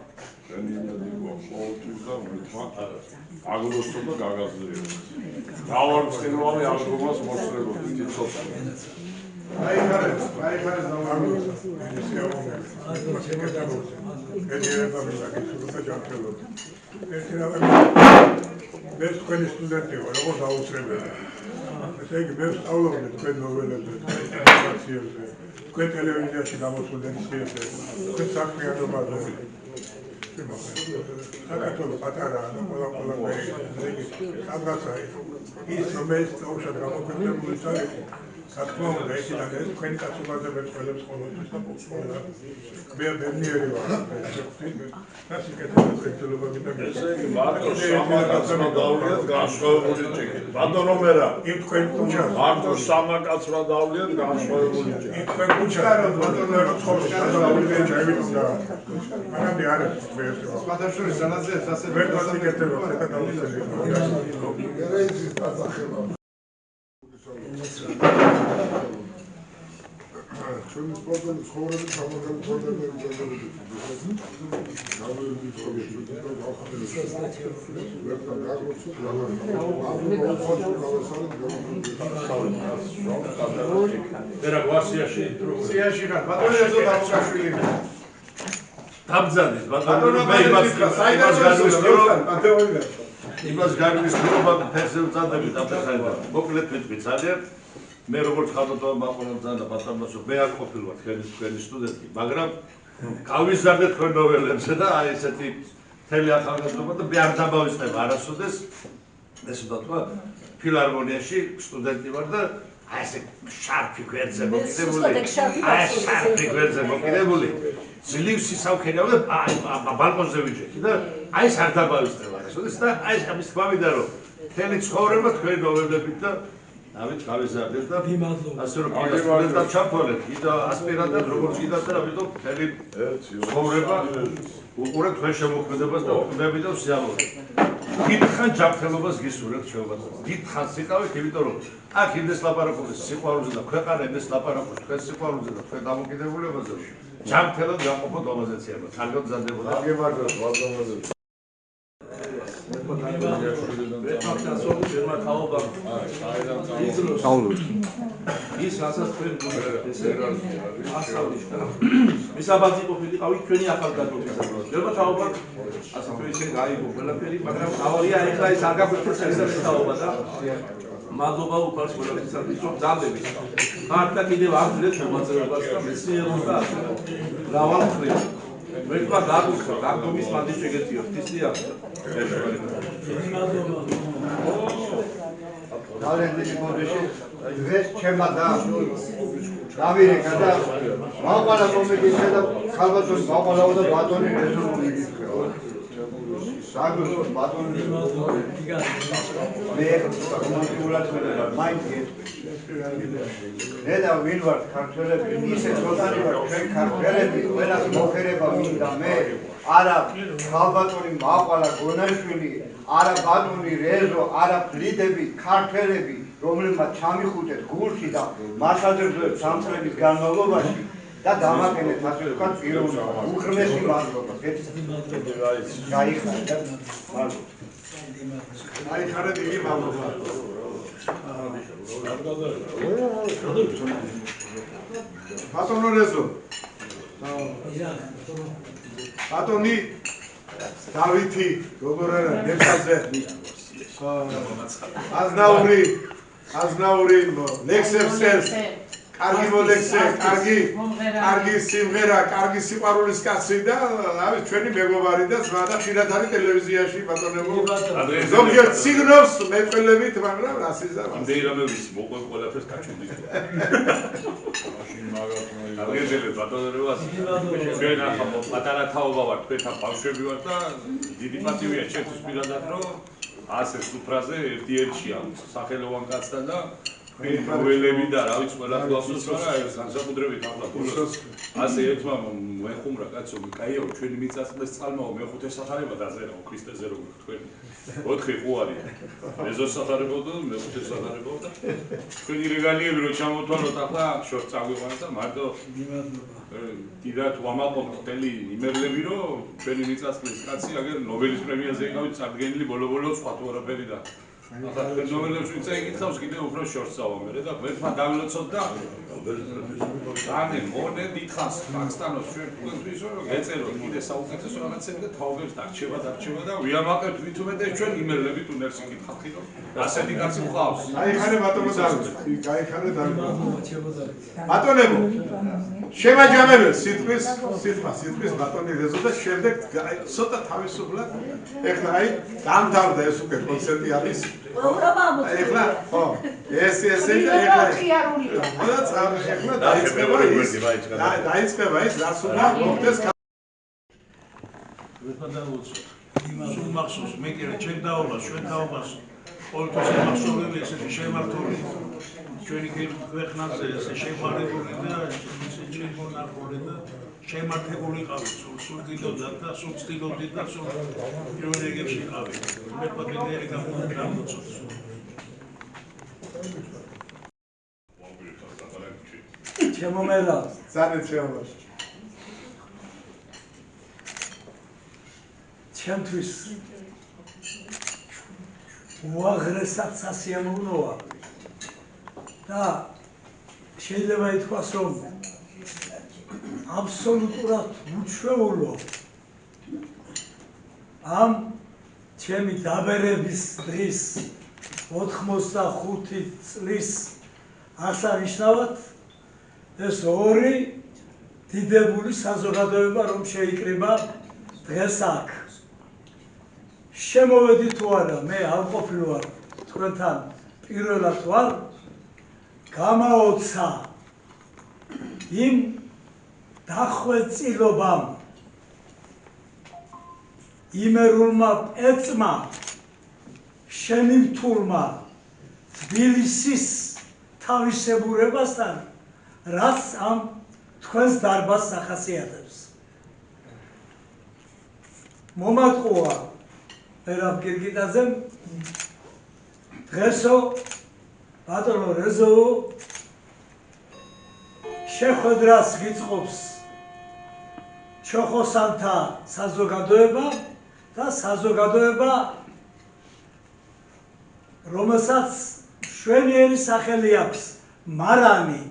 A: ჩვენი იმედი გვაქვს ყოველთვის და ვითვათ აგროსო და გაგაზრიო გავარცხინვალე აღდგომას მოსწრებოდი თითოეულ აიხარებს დავაგოს ერთი რამე მე თქვენი სტუდენტი ვარ, როგორ დაუსწრებელი. ესე იგი, მე ვსწავლობდი თქვენ ნოველებზე, ინფორმაციებზე, თქვენ ტელევიზიაში გამოსულდენ სიებზე, თქვენ საქმიანობაზე. საქართველოს პატარაა და ყველა სადღაცა ის რომელიც დაუშვათ გამოქვეყნებული წარიყო რა თქმა უნდა ისინი ეს თქვენი კაცობაზე მეწყვილებს ყოველთვის და ყველა მე ბედნიერი ვარ ესე იგი მარტო სამაკაცმა დავლიათ განსხვავებული ჭიქით ბატონო მერა იმ თქვენ კუჩას მარტო სამაკაცმა დავლიათ განსხვავებული ჭიქით იმ თქვენ კუჩას ბატონო მერა ცხოვრობს გადავიდე ჩაივიდა მაგარი არის სხვადასხვა სანაცვლოდ ასე ვერ გასაკეთებია ხა დავუსწრები ერეიზის დასახება ჩვენი სპორტული ცხოვრების სამართალი პრობლემები
B: დამძადის ბატონო იმას განვისწრება ფესზე ვწადებით აფხაზა მოკლედ ვიტყვი ძალიან მე როგორც ხალხო მაყურებელთან და ბატონოსო მე არ ყოფილვარ თქვენი სტუდენტი მაგრამ გავიზარდე თქვენ ნოველებზე და აი ესეთი მთელი ახალგაზრდობა და მე არ დამავიწყებ არასოდეს ეს ვთქვა ფილარმონიაში სტუდენტი ვარ და აი ესე შარფი გვერდზე მოკიდებული აი შარფი გვერდზე მოკიდებული ძლივს ისავქენია და აი ბალკონზე ვიჯექი და აი ეს არ დამავიწყებ არასოდეს და აი ამის თქმა მინდა რომ მთელი ცხოვრება თქვენი ნოველებით და დავით გავიზარდეთ და ასე რომ სტუდენტად ჩამთვალეთ კიდე ასპირანტად როგორც კიდე და ამიტომ მთელი ცხოვრება უყურეთ თქვენ შემოქმედებას და ვხვდები და ვსიამოვნებთ დიდხან ჯანმრთელობას გისურვებთ ჩვენებად დიდხანს იყავით იმიტომ რომ აქ იმდეს ლაპარაკობს სიყვარულზე და ქვეყანა იმდეს ლაპარაკობს თქვენ სიყვარულზე და თქვენ დამოკიდებულებაზე ჯანმრთელად გაყოფოთ ოპოზიციებად კარგად მზადდებოდა აგებარდოთ ვადლამაზებს
I: ის რასაც თქვენ მისაბაძი ყოფილიყავი ჩვენი ახალგაზრდობის დროს. ჯერმა თაობა ასე თუ ისე გაიგო ყველაფერი, მაგრამ ავალია ეხლა ის არ გაგვექცეს ეს თაობა და მადლობა უფალს ყველაფრისთვის, რომ ძალები. მარტა კიდევ არ ძლევს მოძრაობას და მეცნიერობას და ასე. მრავალ მხრივ. ვეთქვა გაგუხო, გაგდომის მანდი შეგეციო, ხთისია.
J: ძალიან დიდი მოდეში დღეს ჩემმა დავირეკა და მაყალა მომიგიჩა და ხალბატონი მაყალაო და ბატონი რეზოლუცია მიგიჩა. საგულო ბატონი მე კომუნიკაციულად მედა მაინდ ნედა ვინ ვარ ქართველები ისე ცოტანი ვარ ჩვენ ქართველები ყველას მოხერება მინდა მე არა ხალბატონი მაყალა გონაშვილი არა ბატონი რეზო არა ბლიდები ქართველები რომლებმაც ჩამიხუტეთ გულში და მასაძებდოებს სამწლების განმავლობაში და დამაკენეთ ასე ვთქვათ პიროვნებად უღრმესი მადლობა გაიხარეთ
A: გაიხარეთ იგი მადლობა ბატონო რეზო ბატონი დავითი როგორ არა ნექსაზე აზნაური ლექსებს კარგი მოლექსე, კარგი სიმღერა, კარგი სიყვარულის კაცი და ავი ჩვენი მეგობარი და ძმა და ხშირად არის ტელევიზიაში ბატონებო. ზოგიერთ სიგნალს მეწველებით, მაგრამ რას იზა?
B: ამდენადების მოყვე ყველაფერს გაჩვენდით. აგეძლეთ ბატონებო, ჩვენ ახლა პატარა თაობა ვარ, თქვენთან ბავშვები ვარ და დიდი პატივია ჩემთვის პირადად რომ ასე სუფრაზე ერთ-ერთია სახელოვან კაცთან და ველები და რა ვიცი ყველა გასულს რა განსაკუთრებით ახლა გულოს ასე ერთმა მეხუმრა კაცო კაიო ჩვენი მიწასწლის წყალმაო მეხუთე სახარება დაზერაო ქრისტეზე როგორ თქვენ 4 ყუარი მეზოს სახარებო და მეხუთე სახარებო და თქვენი რეგალიები რო ჩამოთვალოთ ახლა შორს წაგვიყვანეთ და მარტო დიდათ ვამაყობთ თელი იმერლები რომ ჩვენი მიწასწლის კაცი აგერ ნობელის პრემიაზე ეკავით წარდგენილი ბოლო-ბოლო სხვა თუ არაფერი და ახლა თქვენ ნომერებს ვინც ეკითხავს კიდევ უფრო შორს წავამერე და ერთმა დავლოცოთ და მორნე დიდხანს პაკისტანოს ჩვენ თქვენთვის რომ ეწეროთ კიდე საუკეთესო რაღაცები და თაობებს დარჩება და ვიამაყებთ ვითუმეტე ჩვენ იმერლებით უნერს იკითხავთ რომ ასეთი კაცი მყავს.
A: გაიხარე ბატონო დავით, გაიხარე დავით. ბატონებო შემაჯამებელ სიტყვის ბატონი რეზო და შემდეგ ცოტა თავისუფლად ეხლა აი დამთავრდა ეს უკვე კონცერტი არის ეხლა ხო ეს და ეხლა დაიწყება ის რაც უნდა მოხდეს
I: სულ მახსოვს მე კიდე ჩვენ დავალას ჩვენ დავალას ყოველთვის მახსოვები ესეთი შემართული ჩვენი ქვეყნაზე ესე შემარებული და ისე შემონახული და შემართებული ყავით სულ კიდოდათ და სულ ცდილობდით და სულ პირველ რიგებში ყავით მე პატინერი გამოდრამოცოთ
F: ჩემო მერა
A: ძალიან შემოვა
F: ჩემთვის უაღრესად სასიამოვნოა და შეიძლება ითქვას რომ აბსოლუტურად უჩვეულო ამ ჩემი დაბერების დღის 85 წლის აღსანიშნავად ეს ორი დიდებული საზოგადოება რომ შეიკრიბა დღეს აქ შემოვედი თუ არა მე არ ყოფილვარ თქვენთან პირველად ვარ გამაოცა იმ დახვეწილობამ იმერულმა ეწმა შემიმთულმა თბილისის თავისებურებასთან რაც ამ თქვენს დარბაზს ახასიათებს მომატყუა მერაბ გირგიტაძე დღესო ბატონო რეზო შეხვედრას გიწყობს ჩოხოსანთა საზოგადოება და საზოგადოება
K: რომელსაც მშვენიერი სახელი აქვს მარანი,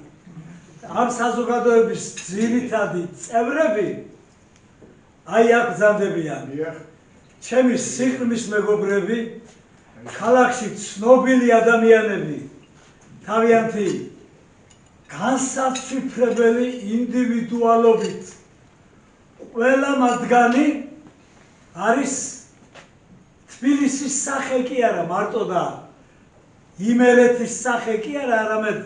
K: ამ საზოგადოების ძირითადი წევრები აი აქ გზანდებიან. ჩემი სიყრმის მეგობრები, ქალაქში ცნობილი ადამიანები, თავიანთი განსაცვიფრებელი ინდივიდუალობით ყველა მათგანი არის თბილისის სახე კი არა მარტო და იმერეთის სახე კი არა, არამედ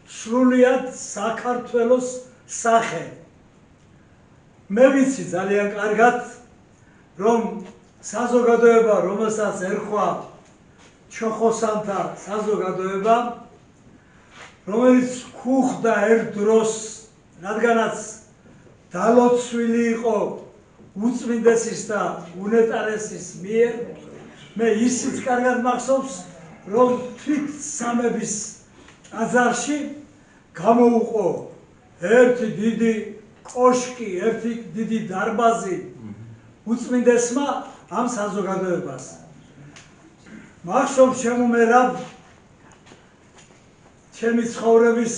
K: სრულიად საქართველოს სახე. მე ვიცი ძალიან კარგად, რომ საზოგადოება, რომელსაც ერქვა ჩოხოსანთა საზოგადოება, რომელიც ქუხდა ერთ დროს, რადგანაც დალოცვილი იყო უწმინდესის და უნეტარესის მიერ, მე ისიც კარგად მახსოვს, რომ თვით სამების ტაძარში გამოუყო ერთი დიდი კოშკი, ერთი დიდი დარბაზი უწმინდესმა ამ საზოგადოებას. მახსოვს ჩემო მერაბ, ჩემი ცხოვრების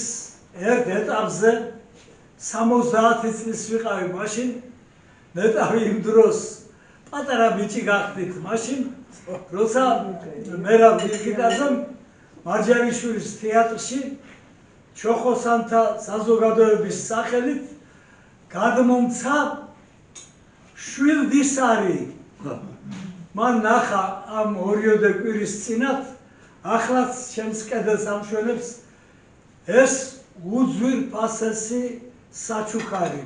K: ერთ ეტაპზე 70 წლის ვიყავი მაშინ, ნეტავი იმ დროს პატარა ბიჭი გახდით მაშინ, როცა მერაბ მიხიტაძემ მარჯანიშვილის თეატრში ჩოხოსანთა საზოგადოების სახელით გადმომცა შვილდისარი. მან ნახა ამ ორიოდე კვირის წინათ, ახლაც ჩემს კედელს ამშვენებს ეს უძვირფასესი საჩუქარი.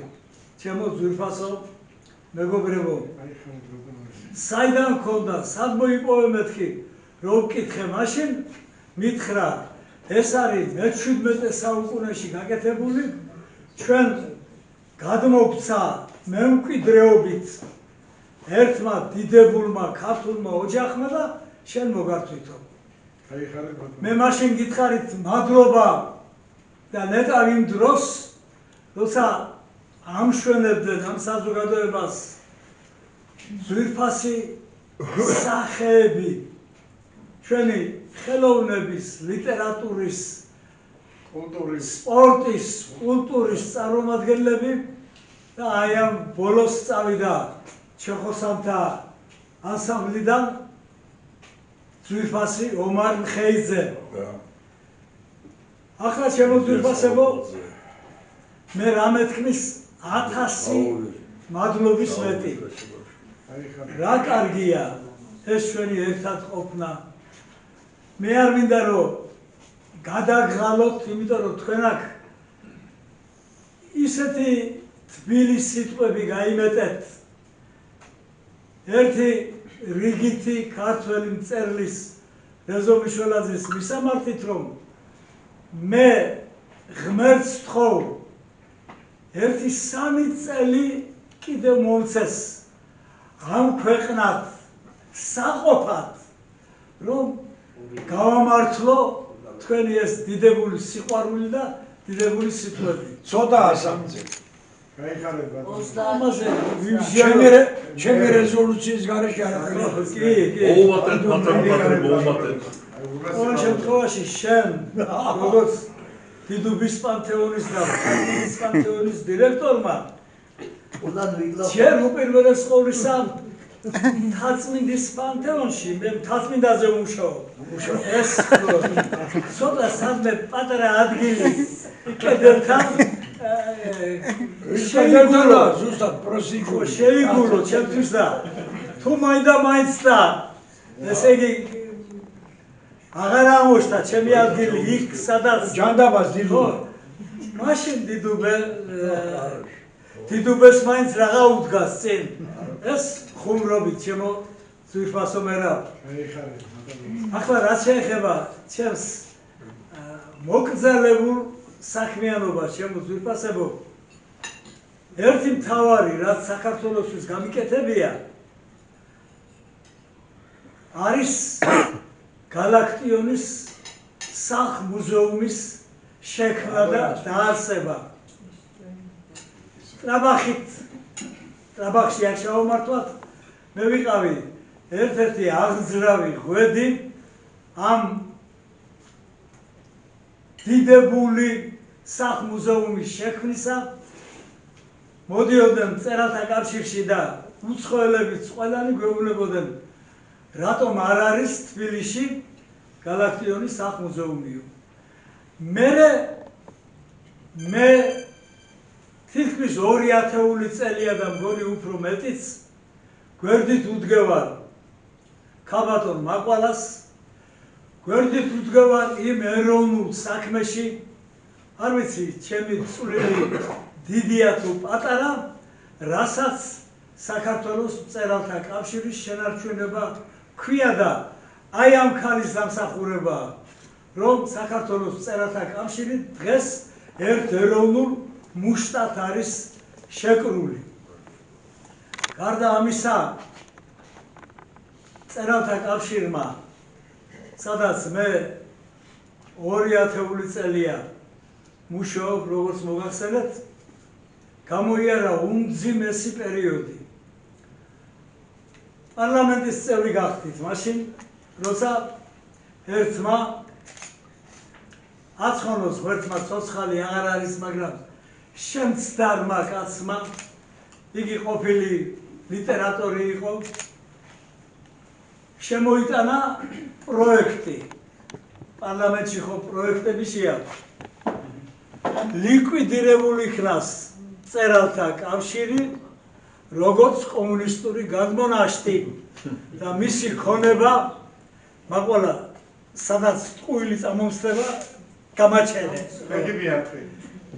K: ჩემო ძვირფასო მეგობრებო, საიდან მქონდა, სად მოიპოვე მეთქი, რომ ვკითხე მაშინ, მითხრა, ეს არის მე-17 საუკუნეში გაკეთებული, ჩვენ გადმოგვცა მემკვიდრეობით ერთმა დიდებულმა ქართულმა ოჯახმა და შენ მოგართვითო. მე მაშინ გითხარით მადლობა და ნეტავ იმ დროს, როცა ამშვენებდნენ ამ საზოგადოებას ძვირფასი სახეები, ჩვენი ხელოვნების, ლიტერატურის, სპორტის, კულტურის წარმომადგენლები და აი ამ ბოლოს წავიდა ჩოხოსანთა ანსამბლიდან ძვირფასი ომარ მხეიძე. ახლა ჩემო ძვირფასებო, მე რამე თქმის 1000 მადლობის მეტი. რა კარგია ეს ჩვენი ერთად ყოფნა. მე არ მინდა რომ გადაგღალოთ, იმიტომ რომ თქვენ აქ ისეთი თბილი სიტყვები გაიმეტეთ. ერთი რიგითი ქართველი მწერლის რეზო მიშველაძის მისამართით, რომ მე ღმერთს ვთხოვ ერთი 3 წელი კიდევ მომცეს ამ ქვეყნად საყოფად, რომ გავამართლო თქვენი ეს დიდებული სიყვარული და დიდებული სიტყვები.
C: ცოტაა 3 წელი. ჩემი რეზოლუციის გარეშე არ არის.
B: მოუმატეთ, მოუმატეთ.
K: ყოველ შემთხვევაში შენ, როგორც დიდუბის პანთეონის და ქართლის პანთეონის დირექტორმა, შენ უპირველეს ყოვლისა მთაწმინდის პანთეონში, მე მთაწმინდაზე ვმუშაობ. ეს ცოტა სადმე პატარა ადგილი კედელთან
C: შეიგულო, ზუსტად პროსიგულო.
K: შეიგულო ჩემთვის და თუ მაინც და ესე იგი აღარ ამოშთა ჩემი ადგილი იქ, სადაც
C: ჯანდაბას დიდუბე.
K: მაშინ დიდუბეს მაინც რაღა უდგას წინ. ეს ხუმრობით ჩემო ძვირფასო მერაბ. ახლა რაც შეეხება ჩემს მოკრძალებულ საქმიანობას, ჩემო ძვირფასებო, ერთი მთავარი, რაც საქართველოსთვის გამიკეთებია, არის გალაქტიონის სახლ-მუზეუმის შექმნა და დაარსება. ტრაბახში არ ჩავმართვათ, მე ვიყავი ერთ-ერთი აღძრავი ღვედი ამ დიდებული სახლ-მუზეუმის შექმნისა მოდიოდნენ მწერალთა კავშირში და უცხოელებიც ყველანი გვეუბნებოდნენ რატომ არ არის თბილისში გალაქტიონის სახლ-მუზეუმიო. მე თითქმის 2000 წელია და მგონი უფრო მეტიც გვერდით უდგევარ ქალბატონ მაყვალას, გვერდით უდგევარ იმ ეროვნულ საქმეში, არ ვიცი ჩემი წვლილი დიდია თუ პატარა, რასაც საქართველოს მწერალთა კავშირის შენარჩუნება ქვია და აი ამ ქალის დამსახურებაა, რომ საქართველოს მწერალთა კავშირი დღეს ერთ ეროვნულ მუშტად არის შეკრული. გარდა ამისა, მწერალთა კავშირმა, სადაც მე 2000 წელია მუშაობ, როგორც მოგახსენეთ, გამოიარა უმძიმესი პერიოდი. პარლამენტის წევრი გახდით, მაშინ, როცა ერთმა აცხონოს ღმერთმა ცოცხალი აღარ არის, მაგრამ შემცდარმა კაცმა, იგი ყოფილი ლიტერატორი იყო, შემოიტანა პროექტი. პარლამენტში ხო პროექტები შეაქვს. ლიკვიდირებული იქნას მწერალთა კავშირი, როგორც კომუნისტური გადმონაშთი და მისი ქონება, მაყვალა, სადაც ტყუილი წამომსდება, გამაჩენეს.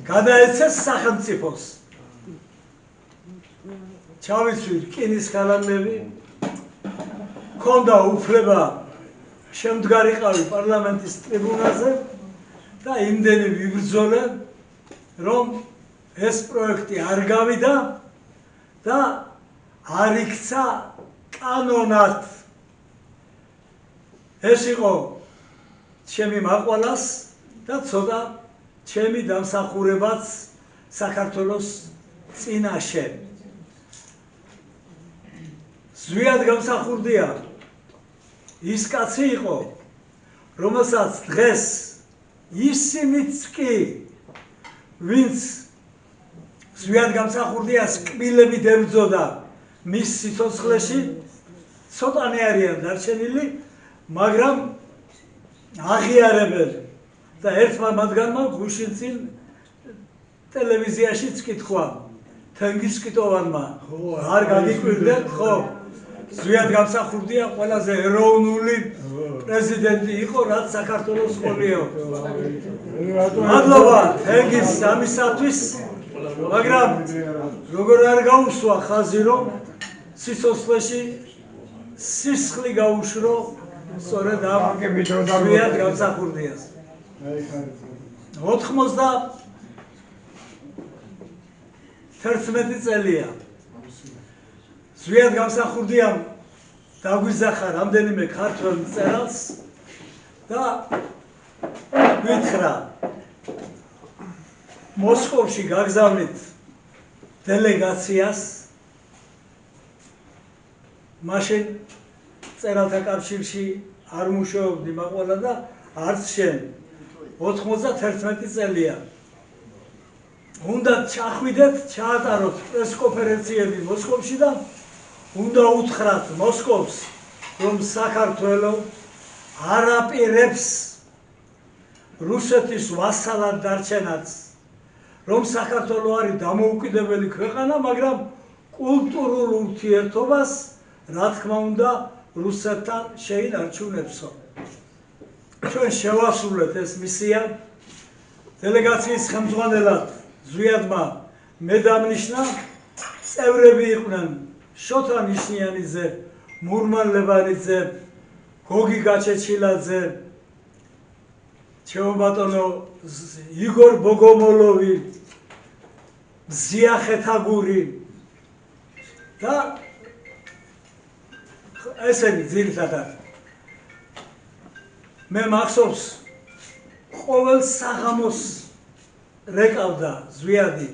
K: გადაეცეს სახელმწიფოს. ჩავიცვი რკინის გალამები, ჰქონდა უფლება შემდგარიყავი პარლამენტის ტრიბუნაზე და იმდენი ვიბრძოლე, რომ ეს პროექტი არ გავიდა და არ იქცა კანონად. ეს იყო ჩემი მაყვალას და ცოტა ჩემი დამსახურებაც საქართველოს წინაშე. ზვიად გამსახურდია ის კაცი იყო, რომელსაც დღეს ისინიც კი, ვინც ზვიად გამსახურდიას კბილებით ებრძოდა მის სიცოცხლეში, ცოტანი არიან დარჩენილი, მაგრამ აღიარებენ და ერთმა მათგანმა გუშინ წინ ტელევიზიაშიც კითხვა თენგიზკიტოვანმა, არ გაგიკვირდეთ, ხო? ზვიად გამსახურდია ყველაზე ეროვნული პრეზიდენტი იყო, რაც საქართველოს ყოლიო. მადლობა თენგიზ ამისათვის, მაგრამ როგორ არ გაუსვა ხაზი, რომ სიცოცხლეში სისხლი გაუშრო სწორედ ამ ზვიად გამსახურდიას. 91 წელია. ზვიად გამსახურდიამ დაგვიზახა რამდენიმე ქართველ მწერალს და გითხრა მოსკოვში გაგზავნით დელეგაციას. მაშინ მწერალთა კავშირში არ მუშაობდი მაყვალა და არც შენ. 91 წელია. უნდა ჩახვიდეთ, ჩაატაროთ პრესკონფერენციები მოსკოვში და უნდა უთხრათ მოსკოვს, რომ საქართველო არ აპირებს რუსეთის ვასალად დარჩენაც, რომ საქართველო არის დამოუკიდებელი ქვეყანა, მაგრამ კულტურულ ურთიერთობას, რა თქმა უნდა, რუსეთთან შეინარჩუნებსო. ჩვენ შევასრულეთ ეს მისია. დელეგაციის ხელმძღვანელად ზვიადმა მე დამნიშნა, წევრები იყვნენ შოთა ნიშნიანიძე, მურმან ლევანიძე, გოგი გაჩეჩილაძე, ჩემბატონო იგორ ბოგომოლოვი, ზია ხეთაგური და ესენი ძირითადად. მე მახსოვს ყოველ საღამოს რეკავდა ზვიადი,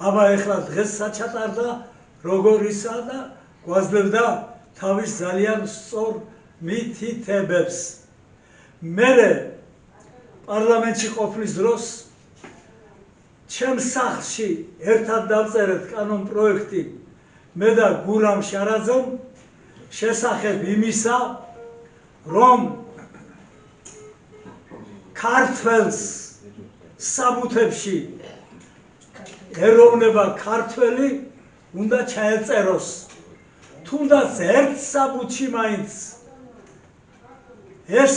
K: აბა ეხლა დღეს საჩატარდა როგორ ისა და გვაძლევდა თავის ძალიან სწორ მითითებებს. მე პარლამენტში ყოფნის დროს ჩემს სახლში ერთად დავწერეთ კანონ პროექტი მე და გურამ შარაძემ შესახებ იმისა, რომ ქართველს საბუთებში ეროვნება ქართველი უნდა ჩაეწეროს. თუნდაც ერთ საბუთში მაინც ეს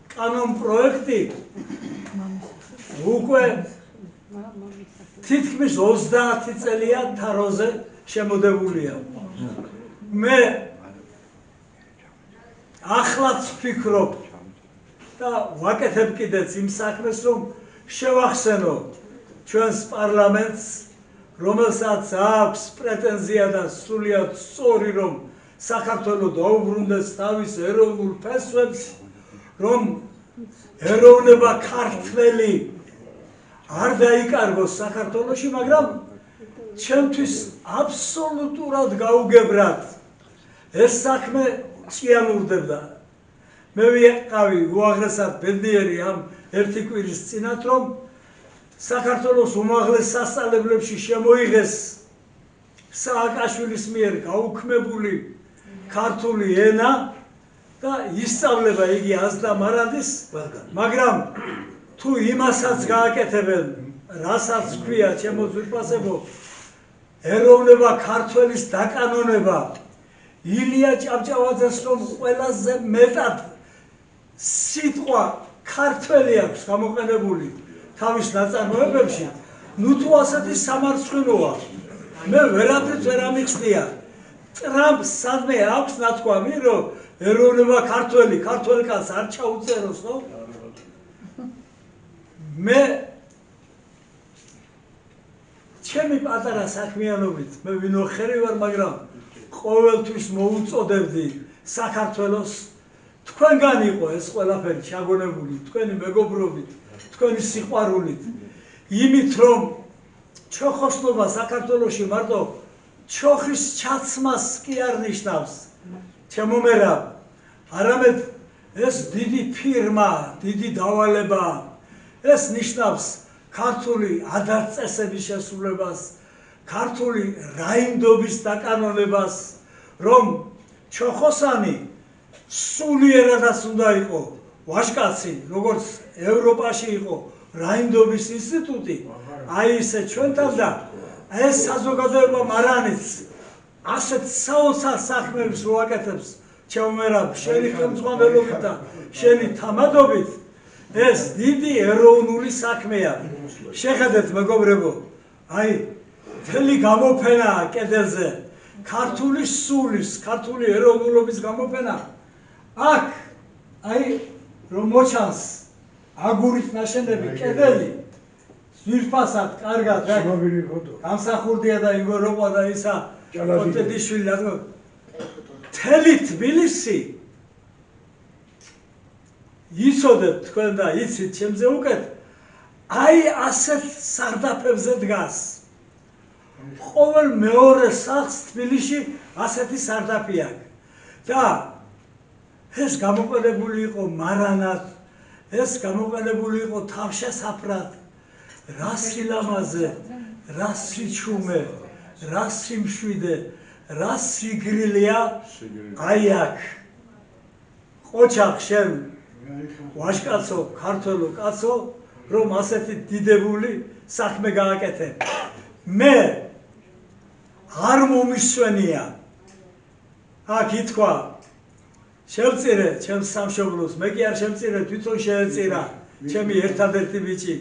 K: კანონ პროექტი უკვე თითქმის 30 წელია თაროზე შემოდებულია. მე ახლაც ვფიქრობ და ვაკეთებ კიდეც იმ საქმეს, რომ შევახსენო ჩვენს პარლამენტს, რომელსაც აქვს პრეტენზია და სრულიად სწორი, რომ საქართველოს დაუბრუნდეს თავის ეროვნულ ფესვებს, რომ ეროვნება ქართველი არ დაიკარგოს საქართველოში, მაგრამ ჩემთვის აბსოლუტურად გაუგებრად ეს საქმე ჭიანურდებდა. მე ვიყავი უაღრესად ბედნიერი ამ ერთი კვირის წინათ, რომ საქართველოს უმაღლეს სასწავლებლებში შემოიღეს სააკაშვილის მიერ გაუქმებული ქართული ენა და ისწავლება იგი აზდამარადის, მაგრამ თუ იმასაც გააკეთებენ, რასაც ქვია ჩემო ძვირფასებო, ეროვნება ქართველის დაკანონება, ილია ჭავჭავაძეს რომ ყველაზე მეტად სიტყვა ქართველი აქვს გამოყენებული თავის ნაწარმოებებში, ნუ თუ ასეთი სამარცხვინოა, მე ვერაფრით ვერ ამიხსნია. ტრამპს სადმე აქვს ნათქვამი, რომ ეროვნება ქართველი, ქართველ კაცს არ ჩაუწეროს, ხო? მე ჩემი პატარა საქმიანობით, მე ვინოხერი ვარ, მაგრამ ყოველთვის მოუწოდებდი საქართველოს, თქვენგან იყო ეს ყველაფერი ჩაგონებული, თქვენი მეგობრობით, თქვენი სიყვარულით, იმით რომ ჩოხოსნობა საქართველოში მარტო ჩოხის ჩაცმას კი არ ნიშნავს, ჩემო მერაბ, არამედ ეს დიდი ფირმა, დიდი დავალება, ეს ნიშნავს ქართული ადარწესების შესრულებას, ქართული რაინდობის დაკანონებას, რომ ჩოხოსანი სულიერადაც უნდა იყო ვაჟკაცი, როგორც ევროპაში იყო რაინდობის ინსტიტუტი, აი ესე ჩვენთან და ეს საზოგადოება მარანიც ასეთ საოცარ საქმეებს რო აკეთებს, ჩემო მერაბ, შენი ხელმძღვანელობით და შენი თამადობით ეს დიდი ეროვნული საქმეა. შეხედეთ მეგობრებო, აი მთელი გამოფენაა კედელზე, ქართული სულის, ქართული ეროვნულობის გამოფენა. აქ აი რომ მოჩანს აგურით ნაშენები კედელი, ძვირფასად, კარგად, გამსახურდია და იგოროყვა და ისა კოტედიშვილი და მთელი თბილისი იცოდეთ თქვენ და იცით ჩემზე უკეთ, აი ასეთ სარდაფებზე დგას. ყოველ მეორე სახლს თბილისში ასეთი სარდაფი აქვს. და ეს გამოყენებული იყო მარანად, ეს გამოყენებული იყო თავშესაფრად, რა სილამაზე, რა სიჩუმე, რა სიმშვიდე, რა სიგრილია, აი აქ. ყოჩახ შენ ვაჟკაცო, ქართველო კაცო, რომ ასეთი დიდებული საქმე გააკეთე. მე არ მომისვენია. აქ ითქვა, შევწირე ჩემს სამშობლოს, მე კი არ შევწირე, თვითონ შეეწირა ჩემი ერთადერთი ბიჭი,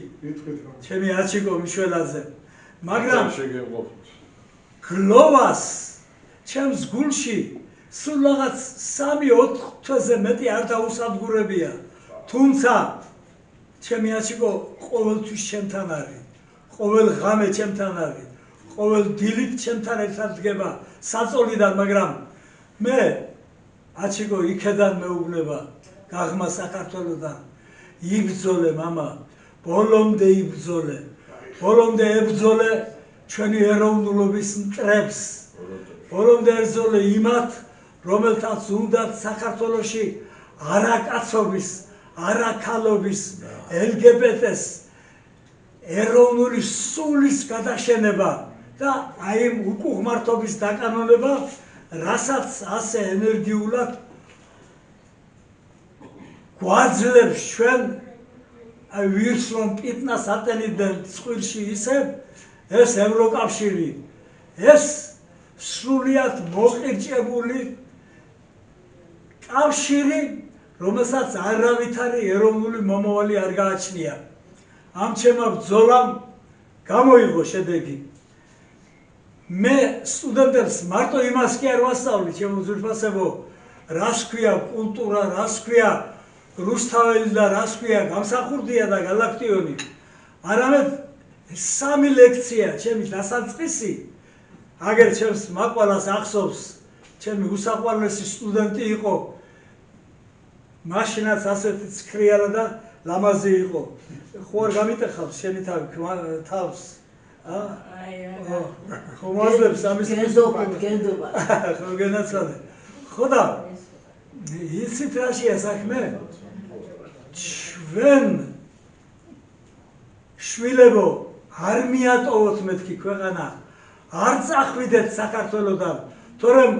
K: ჩემი აჩიკო მიშველაძე. მაგრამ გლოვას ჩემს გულში სულ რაღაც 3-4 თვეზე მეტი არ დაუსადგურებია. თუმცა ჩემი აჩიკო ყოველთვის ჩემთან არის, ყოველ ღამე ჩემთან არის, ყოველ დილით ჩემთან ერთად დგება საწოლიდან, მაგრამ მე აჩიკო იქედან მეუბნება გაღმა საქართველოსთან. იბრძოლე მამა, ბოლომდე იბრძოლე, ბოლომდე ებრძოლე ჩვენი ეროვნულობის მტრებს, ბოლომდე ებრძოლე იმათ, რომელთაც უნდათ საქართველოში არაკაცობის, არაქალობის LGBT-ს ეროვნული სულის გადაშენება და აი ამ უკუღმართობის დაკანონება, რასაც ასე ენერგიულად გვაძლევს ჩვენ აი ვირს რომ პიტნას ატენიდნენ წყვილში ისე ეს ევროკავშირი ეს სრულიად მოყირჭებული კავშირი რომელსაც არავითარი ეროვნული მომავალი არ გააჩნია ამ ჩემმა ბრძოლამ გამოიღო შედეგი მე სტუდენტებს მარტო იმას კი არ ვასწავლი ჩემო ძვირფასებო რას ქვია კულტურა რას ქვია რუსთაველი და რას ქვია გამსახურდია და გალაქტიონი არამედ 3 ლექცია ჩემი დასაწყისი აგერ ჩემს მაყვალას ახსოვს ჩემი უსაყვარლესი სტუდენტი იყო მაშინაც ასეთი ცქრიალა და ლამაზი იყო ხო არ გამიტეხავს შენი თავს ხო მოძლებს ამის
D: გენდობა
K: ხო გენაცვალე ხო და იცით რაშია საქმე ჩვენ შვილებო არ მიატოვოთ მეთქი ქვეყანა არ წახვიდეთ საქართველოდან თორემ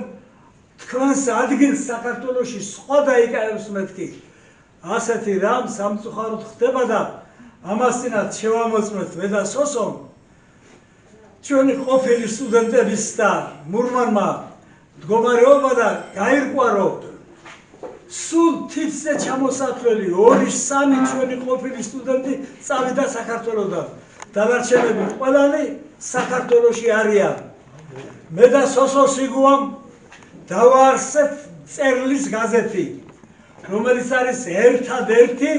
K: თქვენს ადგილს საქართველოში სხვა დაიკავებს მეთქი ასეთი რამ სამწუხაროდ ხდება და ამასთანავე შევამოწმეთ მე და სოსომ ჩვენი ყოფილი სტუდენტების და მურმანმა მდგომარეობა და გაირკვა რომ სულ თითზე ჩამოსათვლელი 2-3 ჩვენი ყოფილი სტუდენტი წავიდა საქართველოდან დანარჩენები ყველანი საქართველოში არიან მე და სოსო სიგუამ დავაარსეთ წერლის გაზეთი რომელიც არის ერთადერთი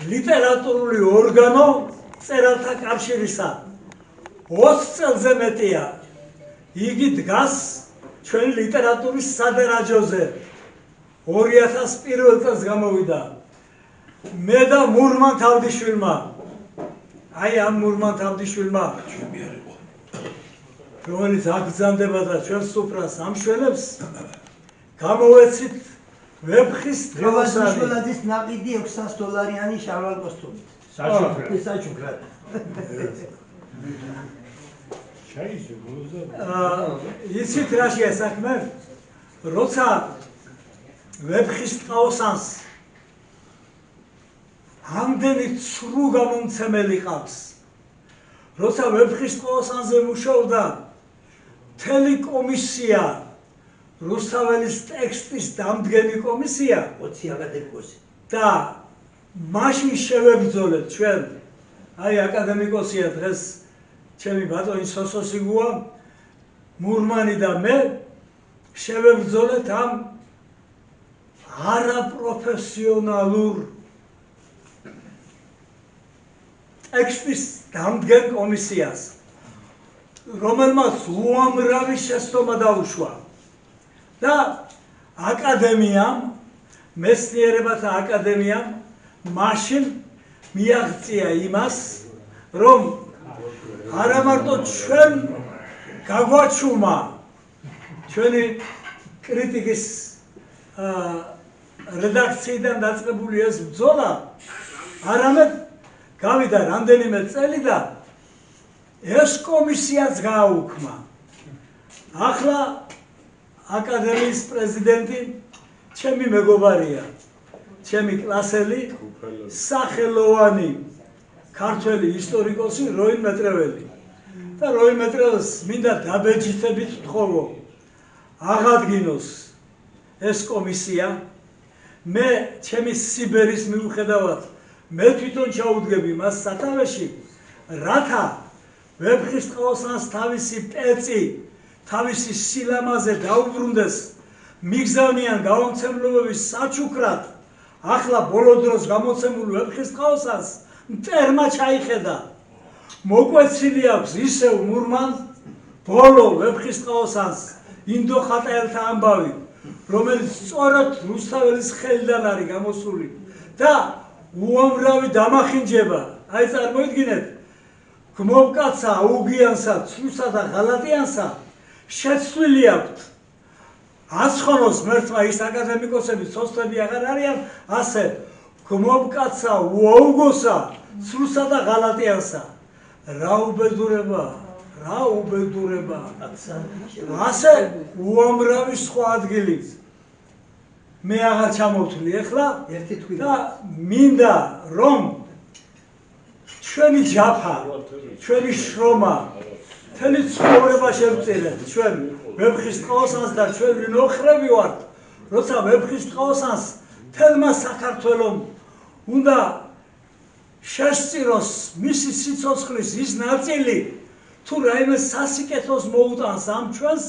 K: ლიტერატურული ორგანო წერალთა კავშირისა 20 წელზე მეტია იგი დგას ჩვენი ლიტერატურის სადერაჯოზე 2001 წელს გამოვიდა მე და მურმან თავდიშვილმა აი ამ მურმან თავდიშვილმა რომელიც აგზანდება და ჩვენ სუფრას ამშვენებს გამოვეცით ვეფხის
F: თავდაშვილაძის ნაყიდი $600 შარვალ კოსტუმით საჩუქრად
K: იცით რაშია საქმე როცა ვეფხის ტყაოსანს ამდენი ცრუ გამომცემელი ყავს როცა ვეფხის ტყაოსანზე მუშაობდა მთელი კომისია რუსთაველის ტექსტის დამდგენი კომისია
F: 20 აკადემიკოსი
K: და მაშინ შევებრძოლეთ ჩვენ აი აკადემიკოსია დღეს ჩემი ბატონი სოსო სიგუა მურმანი და მე შევებრძოლეთ ამ არაპროფესიონალურ ტექსტის დამდგენ კომისიას რომელმაც უამრავი შეცდომა დაუშვა და აკადემიამ მეცნიერებათა აკადემიამ მაშინ მიაღწია იმას რომ არა მარტო ჩვენ გაგვაჩუმა ჩვენი კრიტიკის რედაქციიდან დაწყებული ეს ბრძოლა არამედ გავიდა რამდენიმე წელი და ეს კომისიაც გააუქმა ახლა აკადემიის პრეზიდენტი ჩემი მეგობარია ჩემი კლასელი სახელოვანი ქართველი ისტორიკოსი როინ მეტრეველი და როინ მეტრეველს მინდა დაბეჯითებით ვთხოვო აღადგინოს ეს კომისია მე ჩემი სიბერის მიუხედავად მე თვითონ ჩაუდგები მას სათავეში რათა ვეფხის ტყაოსანს თავისი პეწი თავისი სილამაზე დაუბრუნდეს მიგზავნიან გამომცემლობების საჩუქრად ახლა ბოლო დროს გამოცემულ ვეფხის ტყაოსანს მტერმა ჩაიხედა მოკვეცილი აქვს ისევ მურმან ბოლო ვეფხის ტყაოსანს ინდო ხატაელთა ამბავი რომელიც სწორად რუსთაველის ხელიდან არის გამოსული და უამრავი დამახინჯება აი წარმოიდგინეთ გმობკაცა აუგიანსა ცრუსა და ღალატიანსა შეცვლილი აქვთ აცხონოს მერთმა ის აკადემიკოსები სოцლები აღარ არიან ასე გმობკაცა უაუგოსა სრუსა და ღალატიანსა რა უბედურება ასე უამრავი სხვა ადგილი მე აღარ ჩამოვთვლი ახლა და მინდა რომ ჩვენი ჯაფა ჩვენი შრომა მთელი ცხოვრება შევწირეთ ჩვენ ვეფხისტყაოსანს და ჩვენ ვინ ოხრები ვართ როცა ვეფხისტყაოსანს მთელმა საქართველომ უნდა შესწიროს მისი სიცოცხლის ის ნაწილი თუ რაიმე სასიკეთოს მოუტანს ამ ჩვენს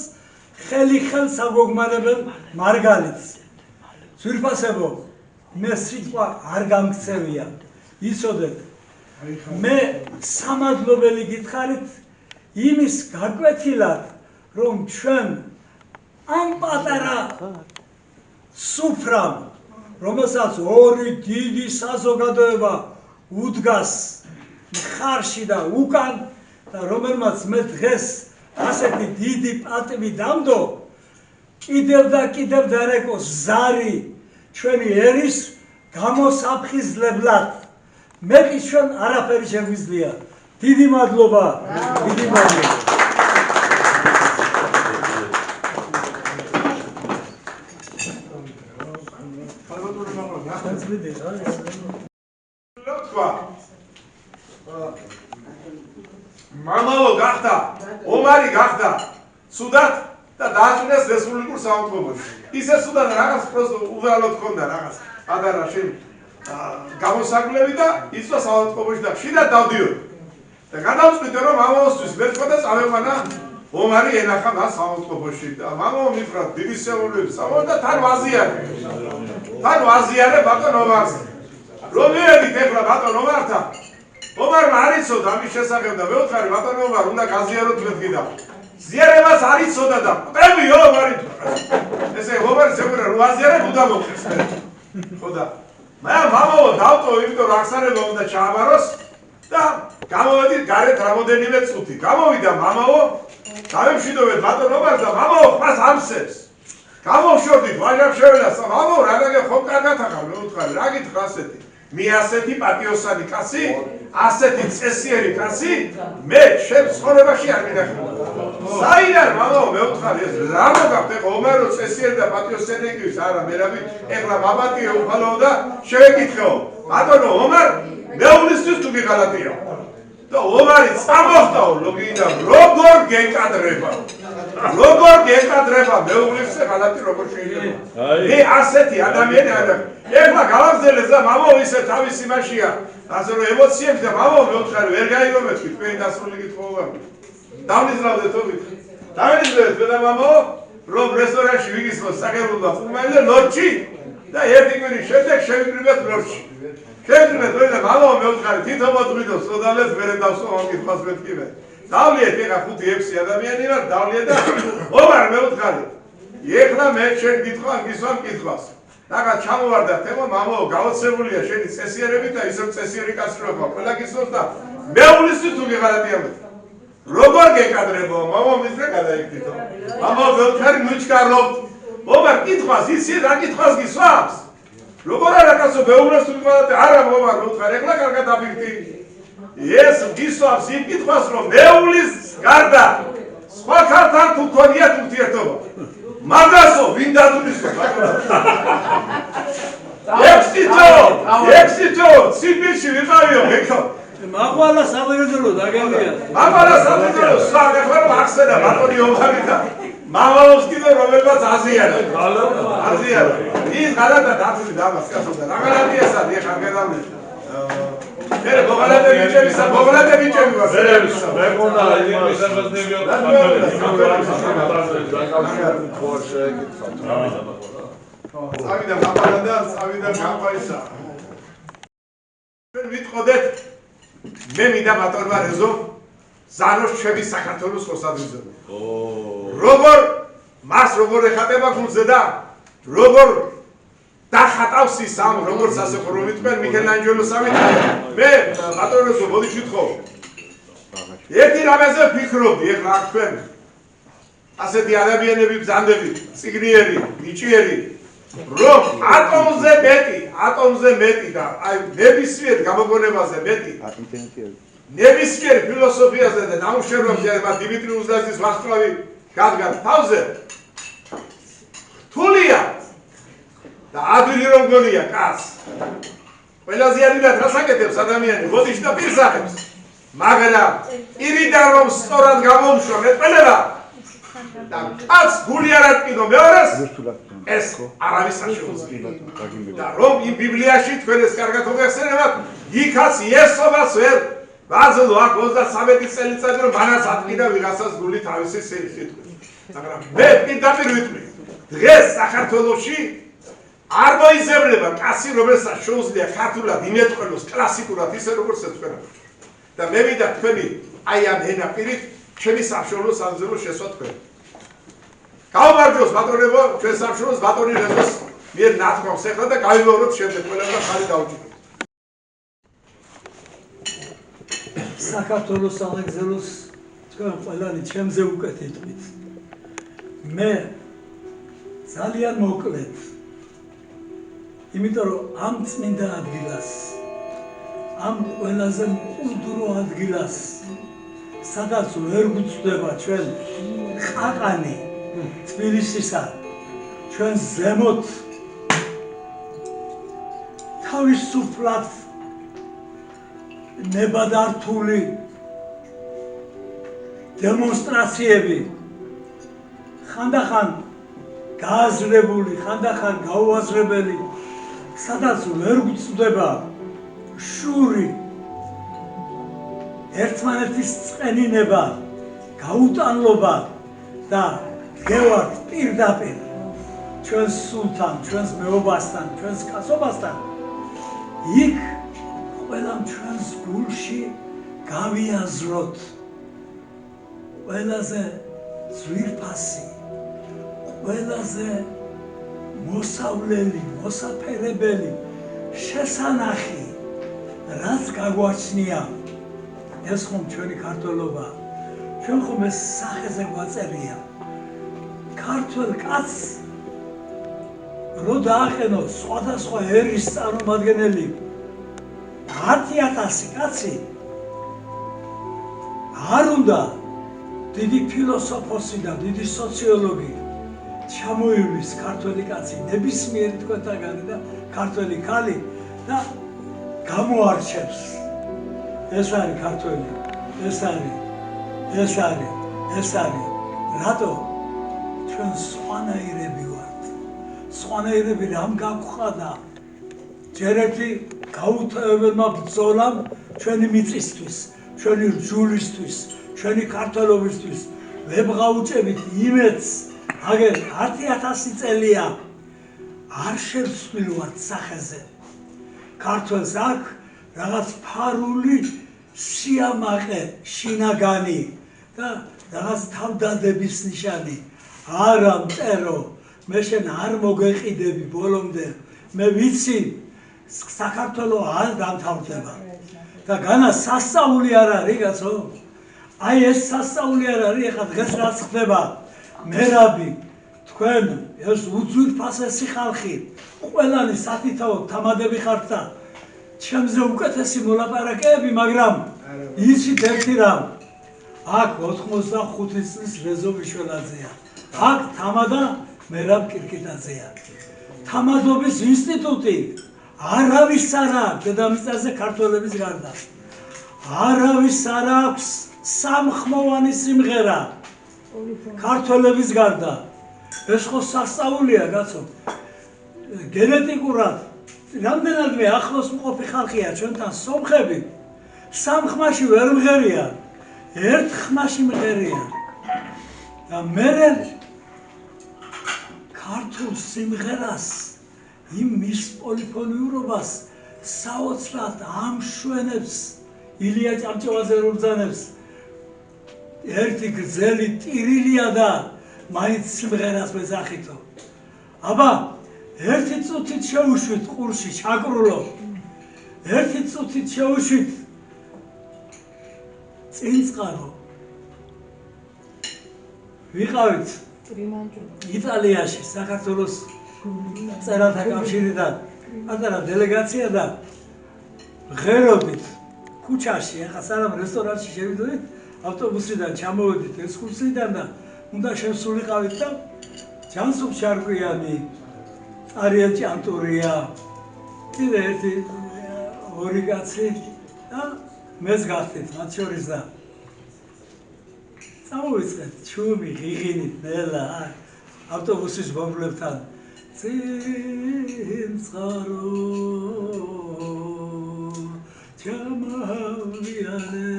K: ხელი ხელს აგოგმარებელ მარგალიტს ძვირფასებო მე სიტყვა არ გამქცევია იცოდეთ მე სამადლობელი გითხარით იმის გაკვეთილად რომ ჩვენ ამ პატარა სუფრამ რომელსაც ორი დიდი საზოგადოება უდგას მხარში და უკან და რომელმაც მე დღეს ასეთი დიდი პატივი დამდო კიდევ და კიდევ დარეკოს ზარი ჩვენი ერის გამოსაფხიზლებლად მეტი ჩვენ არაფერი შეგვიძლია დიდი მადლობა
A: მამაო გახდა ომარი გახდა სუდად და დააჭრეს რესპუბლიკურ საავადმყოფოში ისე სუდად რაღაც პროსტო უბრალოდ ქონდა რაღაც ადარა შენ გამოსაგლები და იწვა საავადმყოფოში და შიდა დავდიოდი და გადავწყვიტე რომ მამაოსთვის ვერ თქვა და წავეყვანა ომარი ენახა მას საავადმყოფოში და მამაო მიფრად დიდი სეულები საავადმყოფო და თან ვაზიარე ბატონ ომარს რომ მივედით ეხლა ბატონ ომართან ომარმა არ იცოდა ამის შესახებ და მეუთხარი ბატონ ომარ უნდა გაზიაროთ მეთქი და ზიარებას არ იცოდა და ყვებიო ომარი ესე ომარი ზეურა რო აზიარებ უნდა მოხდეს ხო და მე მამაო დავტო იმიტომ რომ აღსანება უნდა ჩააბაროს და გამოვედი გარეთ რამოდენიმე წუთი გამოვიდა მამაო დავემშვიდობეთ ბატონ ომარს და მამაო მას ამსებს გამოვშორდით ვაჟამ შეველას და მამაო რა გაგე ხომ კარგად ახარ მეუთხარი რა გითხრა ასეთი მე ასეთი პატიოსანი კაცი ასეთი წესიერი კაცი მე შენ ცხოვრებაში არ მინახავ საიდან მამაო მეუთხარი ეს რა მოგაქვთ ეხლა ომარო წესიერი და პატიოსანი იგივეს არა მე რაბი ეხლა მაბატიო უხალო და შევეკითხეო ბატონო ომარ მეულისთვის თუ გიღალატია და ომარი წამოხტაო ლოგინდა როგორ გეკადრება მეულის ღალატი როგორ შეიძლება მე ასეთი ადამიანი არ ეხლა გავაგზელე და მამაო ისე თავის იმაშია ასე რომ ემოციები და მამაო მეუთხარი ვერ გაიგობეთ თქვენი დასრული კითხვა დავნიზრავდეთ და მამაო რომ რესტორანში ვიგისმოთ საგერუნდა ფურმანი და ნორჩი და ერთი კვირის შემდეგ შევიკრიბეთ ნორჩი შევიკრიბეთ და მამაო მეუთხარი თვითონ მოწვიდოს სოდალეს ვერ დავსო ამ კითხვას მეთქიმე დავლიეთ ეხა 5-6 ადამიანი ვარ დავლიეთ და ომარ მეუთხარი ეხლა მე შენ გითხრა გისვამ კითხვას რაღაც ჩამოვარდა თემა მამაო გაოცებულია შენი წესიერებით და ისევ წესიერი კაცრობა ყველა გისვამს და მეულისთვის თუ გიღალატია მე როგორ გეკადრებო მამაო მისრე გადაიგდითო მამაო მეუთხარი ნუჩკარობთ ომარ კითხვას ისი რა კითხვას გისვამს როგორ არა კაცო მეულეს თუ გიღალატე არა ომარ მეუთხარი ეხლა კარგად აბიგდი ეს გისვამს იმ კითხვას რომ მეულის გარდა სხვა ქალთან თუ გქონიათ ურთიერთობა მაგასო ვინ დადულის ექსიტო სიბიში ვიყავიო ეხლა
K: მაგვალა საბერძნო დაგემია
A: მაგვალა საბერძნო საგეხლა ახსენა ბატონი ომარი და მამაოს კიდე რომელსაც აზიარა ის ღალატა დაწვი დამას კაცო და რა ღალატია სად ეხლა გადავლე მე მოგალატე ბიჭები ვარ
B: მე მგონა იმას
A: წავიდა მამალა და წავიდა გამყაისა ჩვენ ვიტყოდეთ მე მინდა ბატონმა რეზო ზანოს ჩემი საქართველოს ხოსადრიზები როგორ მას როგორ ეხატება გულზე და როგორ დახატავს ის ამ როგორც ასე ხრო ვიტყვენ მიქელანჯელოს ამით მე ბატონო მოდი შევთხო ერთი რამეზე ფიქრობდი ეხლა თქვენ ასეთი ადამიანები ბრძანდები, ციგნიერი, ნიჭიერი, რომ ატომზე მეტი და აი ნებისმიერ გამოგონებაზე მეტი, ნებისმიერ ფილოსოფიაზე და ნამუშევრებზე მათ დიმიტრი უზნაძის ვარსკვლავი გადგა თავზე. რთულია და ადვილი რომ გონია კაცს. ყველაზე ადვილად რას აკეთებს ადამიანი, ბოდიში და პირს ახებს. მაგრამ პირიდან რომ სწორად გამოუშვა მეტყველება და კაცს გული არ ატკინო მეორეს, ეს არავის საშუალოა. და რომ იმ ბიბლიაში თქვენ ეს კარგად მოგეხსენებათ, იქაც იესობას ვერ ვაძლო აქ 33 წელიწადი რომ მანაც ატკინა ვიღაცას გული თავისი სიტყვით. მაგრამ მე პირდაპირ ვიტყვი, დღეს საქართველოში არ მოიძებნება კაცი, რომელსაც შეუძლია ქართულად იმეტყველოს კლასიკურად ისე როგორც თქვენ. და მე მინდა თქვენი აი ამ ენაპირით ჩემი სამშობლოს სამზერო შესვა თქვენ. გაუმარჯოს ბატონებო, ჩვენ სამშობლოს ბატონი რეზოს მიერ ნათქვამს ეხლა და გავიმეორებთ შემდეგ ყველასთან ხარი დავუჭიროთ.
K: საქართველოს სამგზელოს თქვენ ყველანი ჩემზე უკეთ იტყვით. მე ძალიან მოკლედ. იმიტომ რომ ამ წმინდა ადგილას ამ ყველაზე მყუდრო ადგილას სადაც ვერ გვწვდება ჩვენ ყაყანი თბილისისა ჩვენ ზემოთ თავისუფლად ნებადართული დემონსტრაციები ხანდახან გააზრებული, ხანდახან გაუაზრებელი სადაც ვერ გვწვდება შური ერთმანეთის წყენინება, გაუტანლობა და გევართ პირდაპირ ჩვენს სულთან, ჩვენს მეობასთან, ჩვენს კაცობასთან იქ ყველამ ჩვენს გულში გავიაზროთ ყველაზე ძვირფასი, ყველაზე მოსავლელი, მოსაფერებელი შესანახი რაც გაგვაჩნია ეს ხომ ჩვენი ქართველობა ჩვენ ხომ ეს სახეზე გვაწერია ქართველ კაცს რო დააყენო სხვადასხვა ერის წარმომადგენელი 10,000 კაცი არ უნდა დიდი ფილოსოფოსი და დიდი სოციოლოგი ჩამოივლის ქართველი კაცი ნებისმიერი თქვენთაგანი და ქართველი ქალი და გამოარჩევს ეს არის ქართველი ეს არის რატო ჩვენ სხვანაირები ვართ სხვანაირები რამ გაგვხადა ჯერ ერთი გაუთავებელმა ბრძოლამ ჩვენი მიწისთვის ჩვენი რჯულისთვის ჩვენი ქართველობისთვის ვებღაუჭებით იმედს აგერ 10,000 წელია არ შევსვლივართ სახეზე ქართველს აქვს რაღაც ფარული სიამაყე შინაგანი და რაღაც თავდადების ნიშანი არა მწერო მე შენ არ მოგეყიდები ბოლომდე მე ვიცი საქართველო არ დამთავრდება და განა სასწაული არ არის კაცო აი ეს სასწაული არ არის ეხლა დღეს რაც ხდება მერაბი თქვენ ეს უძვირფასესი ხალხი ყველანი სათითაოდ თამადები ხართ და ჩემზე უკეთესი მოლაპარაკეები მაგრამ იცით ერთი რამ აქ 85 წლის რეზო მიშველაძეა აქ თამადა მერაბ კირკიტაძეა თამადობის ინსტიტუტი არავის არ აქვს დედამიწაზე ქართველების გარდა არავის არ აქვს სამხმოვანი სიმღერა ქართველების გარდა ეს ხო სასწაულია კაცო გენეტიკურად რამდენადმე ახლოს მყოფი ხალხია ჩვენთან სომხები სამ ხმაში ვერ მღერია ერთ ხმაში მღერია და მე ქართულ სიმღერას იმ მის პოლიფონიურობას საოცრად ამშვენებს ილია ჭავჭავაძე რუბძანებს ერთი გრძელი ტირილია და მაინც სიმღერას მეძახითო აბა ერთი წუთით შევუშვით ყურში ჩაკრულო ერთი წუთით შევუშვით წინწყარო ვიყავით იტალიაში, საქართველოს წერალთა კავშირიდან პატარა დელეგაცია და ღეროდით ქუჩაში, ახლა სანამ რესტორანში შევიდოდით, ავტობუსიდან ჩამოვედით ექსკურსიიდან და უნდა შევსულიყავით და ჯანსუღ შარკვიანი, არია ჭანტურია, კიდე ერთი ორი კაცი და მეც გახდით მათ შორის და წამოვიწყეთ ჩუმი, ღიღინით, ნელა, ავტობუსის ბომბლებთან წინ წყარო ჩამავიარე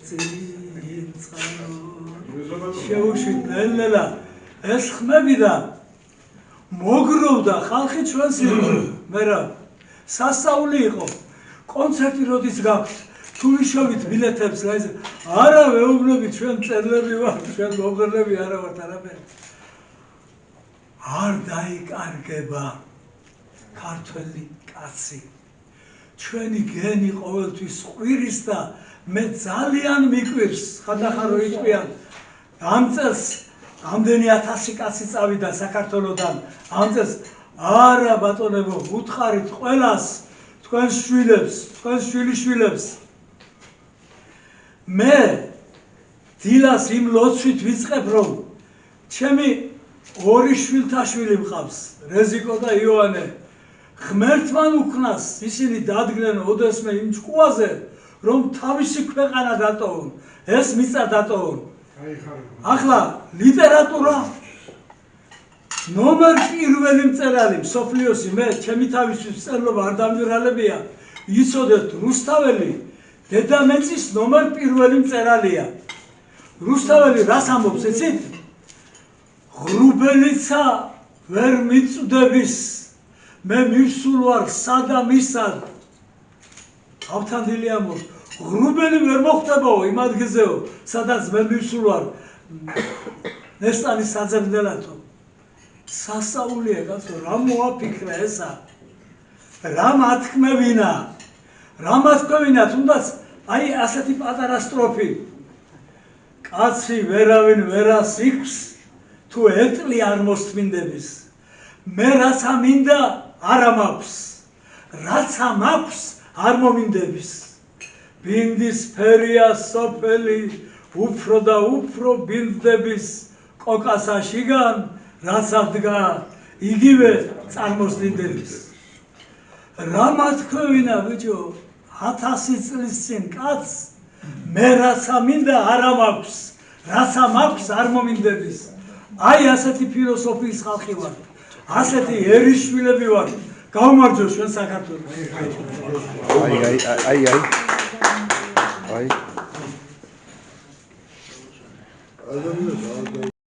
K: წინ წყარო შეუშვით ნელა ეს ხმებიდა მოგროვდა ხალხი ჩვენს მერა სასწაული იყო კონცერტი როდის გაქვთ თუ ვიშოვით ბილეთებს არა ვეუბნებით ჩვენ წერლები ვართ ჩვენ მომღერლები არა ვართ არაფერი არ დაიკარგება ქართველი კაცი ჩვენი გენი ყოველთვის ყვირის და მე ძალიან მიყვირს ხანდახან რო იყვიან ამ წელს ამდენი 1000 კაცი წავიდა საქართველოდან ამ წელს არა ბატონებო უთხარით ყველას თქვენს შვილებს თქვენს შვილიშვილებს მე დილას იმ ლოცვით ვიწყებ რომ ჩემი ორი შვილთაშვილი მყავს რეზიკო და იოანე ღმერთმან უქნას ისინი დადგნენ ოდესმე იმ ჭკუაზე რომ თავისი ქვეყანა დატოვონ ეს მიწა დატოვონ ახლა ლიტერატურა ნომერ პირველი მწერალი მსოფლიოსი მე ჩემი თავისთვის წერლობა არ დამჯერალებია იცოდეთ რუსთაველი დედამიწის ნომერ პირველი მწერალია რუსთაველი რას ამბობს იცით ღრუბელიცა ვერ მიწდების მე მივსულ ვარ სადა მისად ავთანდილი ამბობს ღრუბელი ვერ მოხდებაო იმ ადგილზეო სადაც მე მივსულ ვარ ნესტანის საძებნელათო სასწაულია კაცო რა მოაფიქრა ესა რა მათქმევინა თუნდაც აი ასეთი პატარა სტროფი კაცი ვერავინ ვერას იქს თუ ეტლი არ მოსთმინდების მე რაცა მინდა არა მაქვს რაცა მაქვს არ მომინდების ბინდის ფერია სოფელი უფრო და უფრო ბინდების კოკასაშიგან რაცა დგა იგივე წარმოსდინდების რა მათქვევინა ბიჭო 1000 წლის წინ კაც მე რაცა მინდა არა მაქვს რაცა მაქვს არ მომინდების აი ასეთი ფილოსოფიის ხალხი ვარ ასეთი ერიშვილები ვარ გაუმარჯოს ჩვენ საქართველოს აი